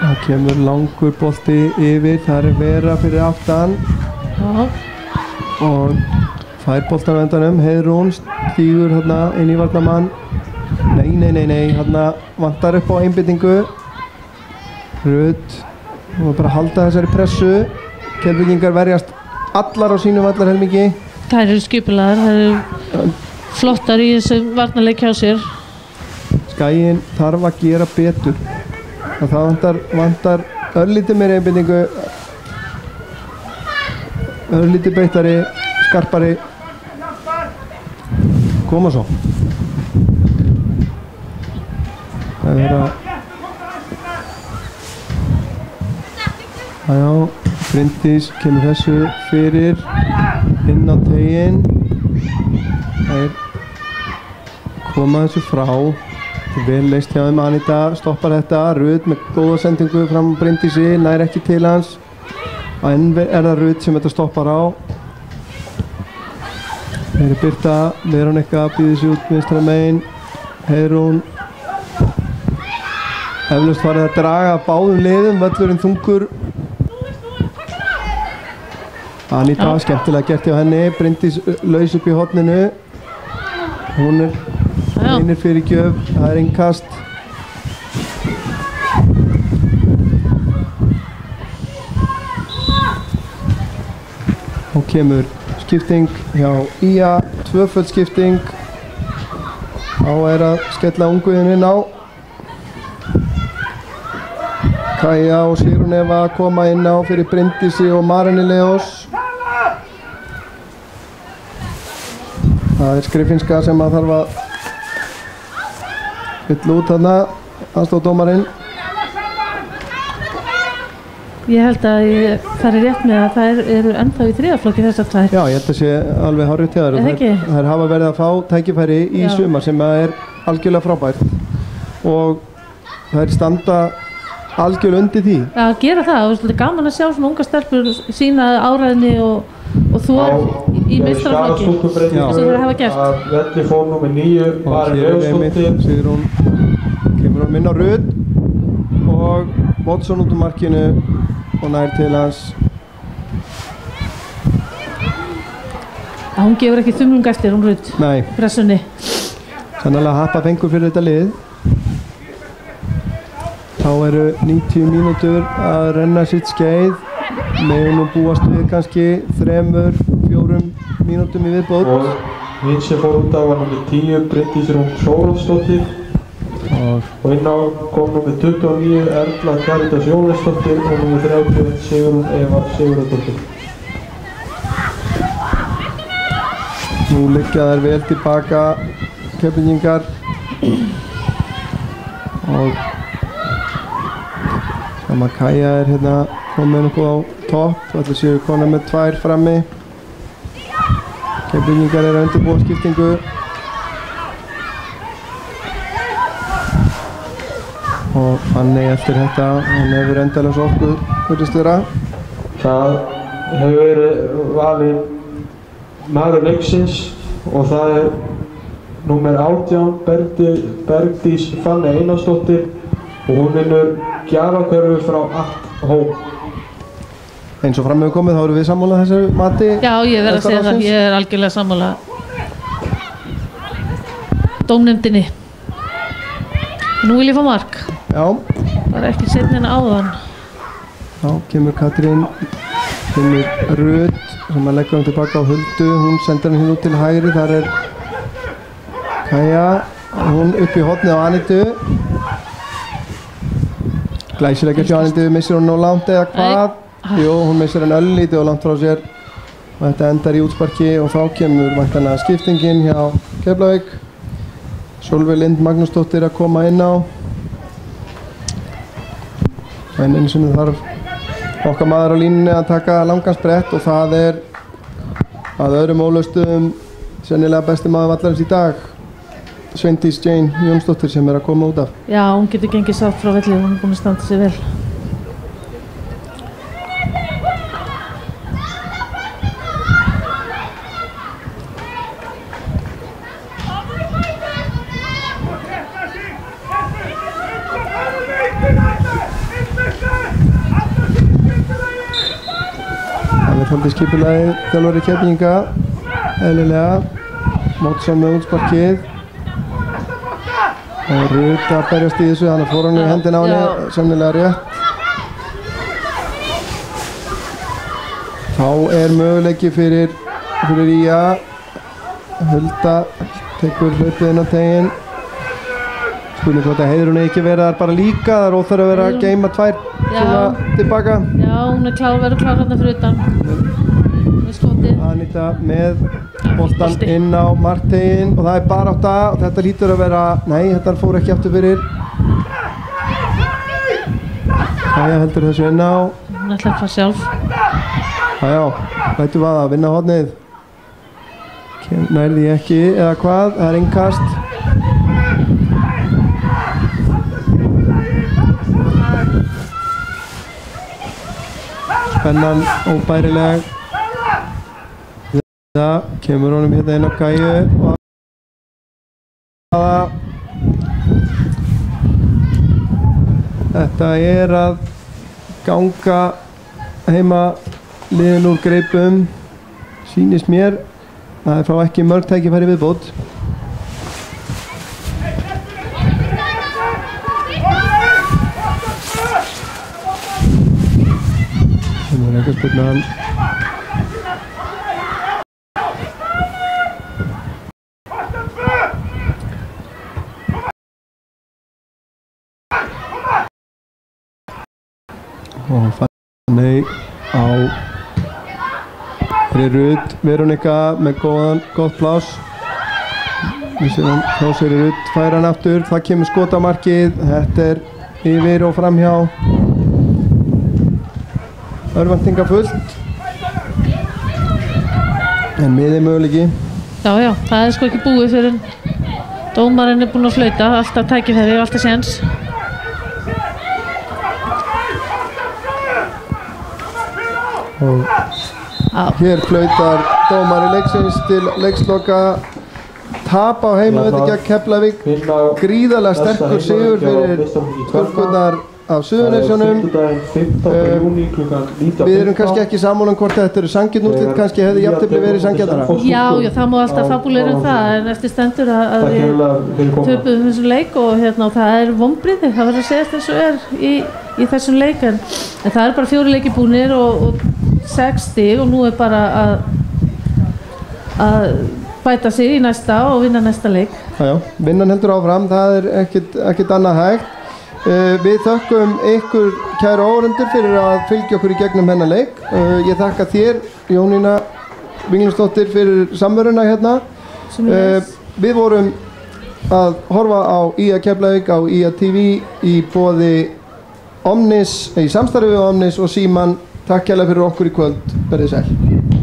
það kemur langur bolti yfir, það er Vera fyrir aftan. Já. Og fær boltan á endanum, Heiðrún stígur hérna inn í varnarmann. Nei, hérna vantar upp á einbyttingu. Rut, hún var bara að halda þessari pressu. Keflvíkingar verjast allar á sínum vallarhelmingi. Þær eru skipulaðar, þær eru flottar í þessum varnarleik hjá sér. Skaginn þarf að gera betur. Og það vantar örlítið meiri einbyttingu, örlítið beittari, skarpari. Koma svo. Það er að já, Bryndís kemur þessu fyrir inn á teiginn. Það er koma þessu frá. Vel leist hjá þeim. Anita stoppar þetta. Rut með góða sendingu fram á Bryndísi, nær ekki til hans. En er það Rut sem þetta stoppar á. Það er Birta, Veronika býður sig út vinstra megin. Heiðrún. Eflaust farið að draga báðum liðum, völlurinn þungur. Anita, skemmtilega gert hjá henni. Bryndís laus upp í horninu. Hún er einir fyrir gjöf. Það er innkast. Og kemur skipting hjá Ía, tvöföld skipting. Þá er að skella unguðinu inn á. Kaja og Sigrún Eva koma inn á fyrir Bryndísi og Marinni Leós. Það er Skrifinska sem að þarf að fylla út þarna, aðstoðardómarinn. Ég held að ég fari rétt með að þær eru ennþá í þriðaflokki þessar tvær. Já, ég held að sé alveg hárrétt hjá þær. Þær hafa verið að fá tækifæri í sumar sem er algjörlega frábært. Og þær standa algjörlega undir því. Að gera það, það er svolítið gaman að sjá svona unga stelpur sína áræðni og þor í meistaraflokki eins og þeir hafa gert. Velli fór númer 9 var Leósdóttir. Sigrún kemur að minna Rut og Watson út úr markinu og nær til hans. Hún gefur ekki þumlung eftir, hún Rut, Nei. Pressunni. sannlega happa fengur fyrir þetta lið. Þá eru 90 mínútur að renna sitt skeið. Megum nú búast við kannski 3-4 mínútum í viðbót. Og hinn sem fór út af var nummer 10 Bryndís Rún Þórólfsdóttir. Og inn á kom nummer 29 Erla Karítas Jóhannesdóttir og nummer 30 Sigrún Eva Sigurðardóttir. Nú liggja þær vel tilbaka Keflvíkingar og sama Kaja er hérna komin upp á topp. Allir séu konar með 2 frammi. Keflvíkingar eru að undirbúa skiptingu. Og Fanny eftir þetta, hann hefur endalaus okkur virðist vera. Það hefur verið valinn maður leiksins og það er númer 18 Bergdís Fanny Einarsdóttir og hún vinnur gjafakörfu frá Home. Eins og fram hefur komið þá eru við sammála þessu mati. Já, ég verð að segja það, ég er algjörlega sammála dómnefndinni. Nú vil ég fá mark. Já. Það er ekki seinna en áðan. Þá kemur Katrín, kemur Rut sem að leggja hann tilbaka á Huldu. Hún sendir hann hérna út til hægri, þar er Kaja. Hún upp í hornið á Anitu. Glæsilega hjá Anitu, missir hún nóg langt eða hvað? Jú, hún missir hann öllítið og langt frá sér. Og þetta endar í útsparki og þá kemur væntanlega skiptingin hjá Keflavík. Sólveig Lind Magnúsdóttir að koma inn á. En eins og þarf okkar maður á línunni að taka langan sprett og það er að öðrum ólöstum sennilega besti maður vallarins í dag, Sveindís Jane Jónsdóttir sem er að koma út af. Já, hún getur gengið sátt frá velli, hún er búin að standa sig vel. Haldi skipulagið þjálfari Keflvíkinga, eðlilega, mótsam með útsparkið og Rut að berjast í þessu, hann fór hann í hendina á henni, sennilega rétt. Þá er möguleiki fyrir Ía, Hulda tekur hlaupið inn á teginn. Spurning hvort að Heiðrún ekki vera þar bara líka, það er óþarf að vera að geyma 2 svona tilbaka. Já, hún er verður klár hérna fyrir utan. Með skotið. Anita með boltan inn á markteginn og það er barátta og þetta lítur að vera, nei, þetta fór ekki aftur fyrir. Kaja heldur þessu inn á. Hún ætlar að fara sjálf. Já, lætum við að vinna hornið. Nærði ekki eða hvað, það er innkast. Spennan óbærileg. Það kemur honum hérna inn á Kæju og þetta er að ganga heima liðin úr greipum, sýnist mér. Það er frá ekki mörg tækifæri viðbót. Það er ekki að spilna hann. Og Fanny á Rut, Veronika með gott pláss. Við séum þá sér Rut færa hann aftur, það kemur skot á markið, þetta er yfir og framhjá. Örvæntinga fullt. En miðið möguleiki. Já, það er sko ekki búið fyrir dómarinn er búinn að flauta, alltaf tækifæri og alltaf séns. Og hér flautar dómari leiksins til leiksloka. Tap á heimavelli gegn Keflavík. Gríðarlega sterkur sigur fyrir stúlkurnar af Suðurnesjunum. Fimmtudaginn 15. júní klukkan 19:15. Við erum kannski ekki sammála hvort þetta eru sanngjarn úrslit, kannski hefði jafntefli verið sanngjarnara. Já, það má alltaf fabúlera það, en eftir stendur að við töpuðum þessum leik og það er vonbrigði, það verður að segja eins og er í þessum leik, en það er bara 4 leikir búnir og 6 stig og nú er bara að bæta sig í næsta og vinna næsta leik. Já, vinnan heldur áfram, það er ekkert annað hægt. Við þökkum ykkur kæru áhorfendur fyrir að fylgja okkur í gegnum hennar leik. Ég þakka þér, Jónína Víglundsdóttir, fyrir samveruna hérna. Við vorum að horfa á IA Keflavík á IA TV í boði Omnis, í samstarfi við Omnis og Síman. Takk kærlega fyrir okkur í kvöld. Verið sæl.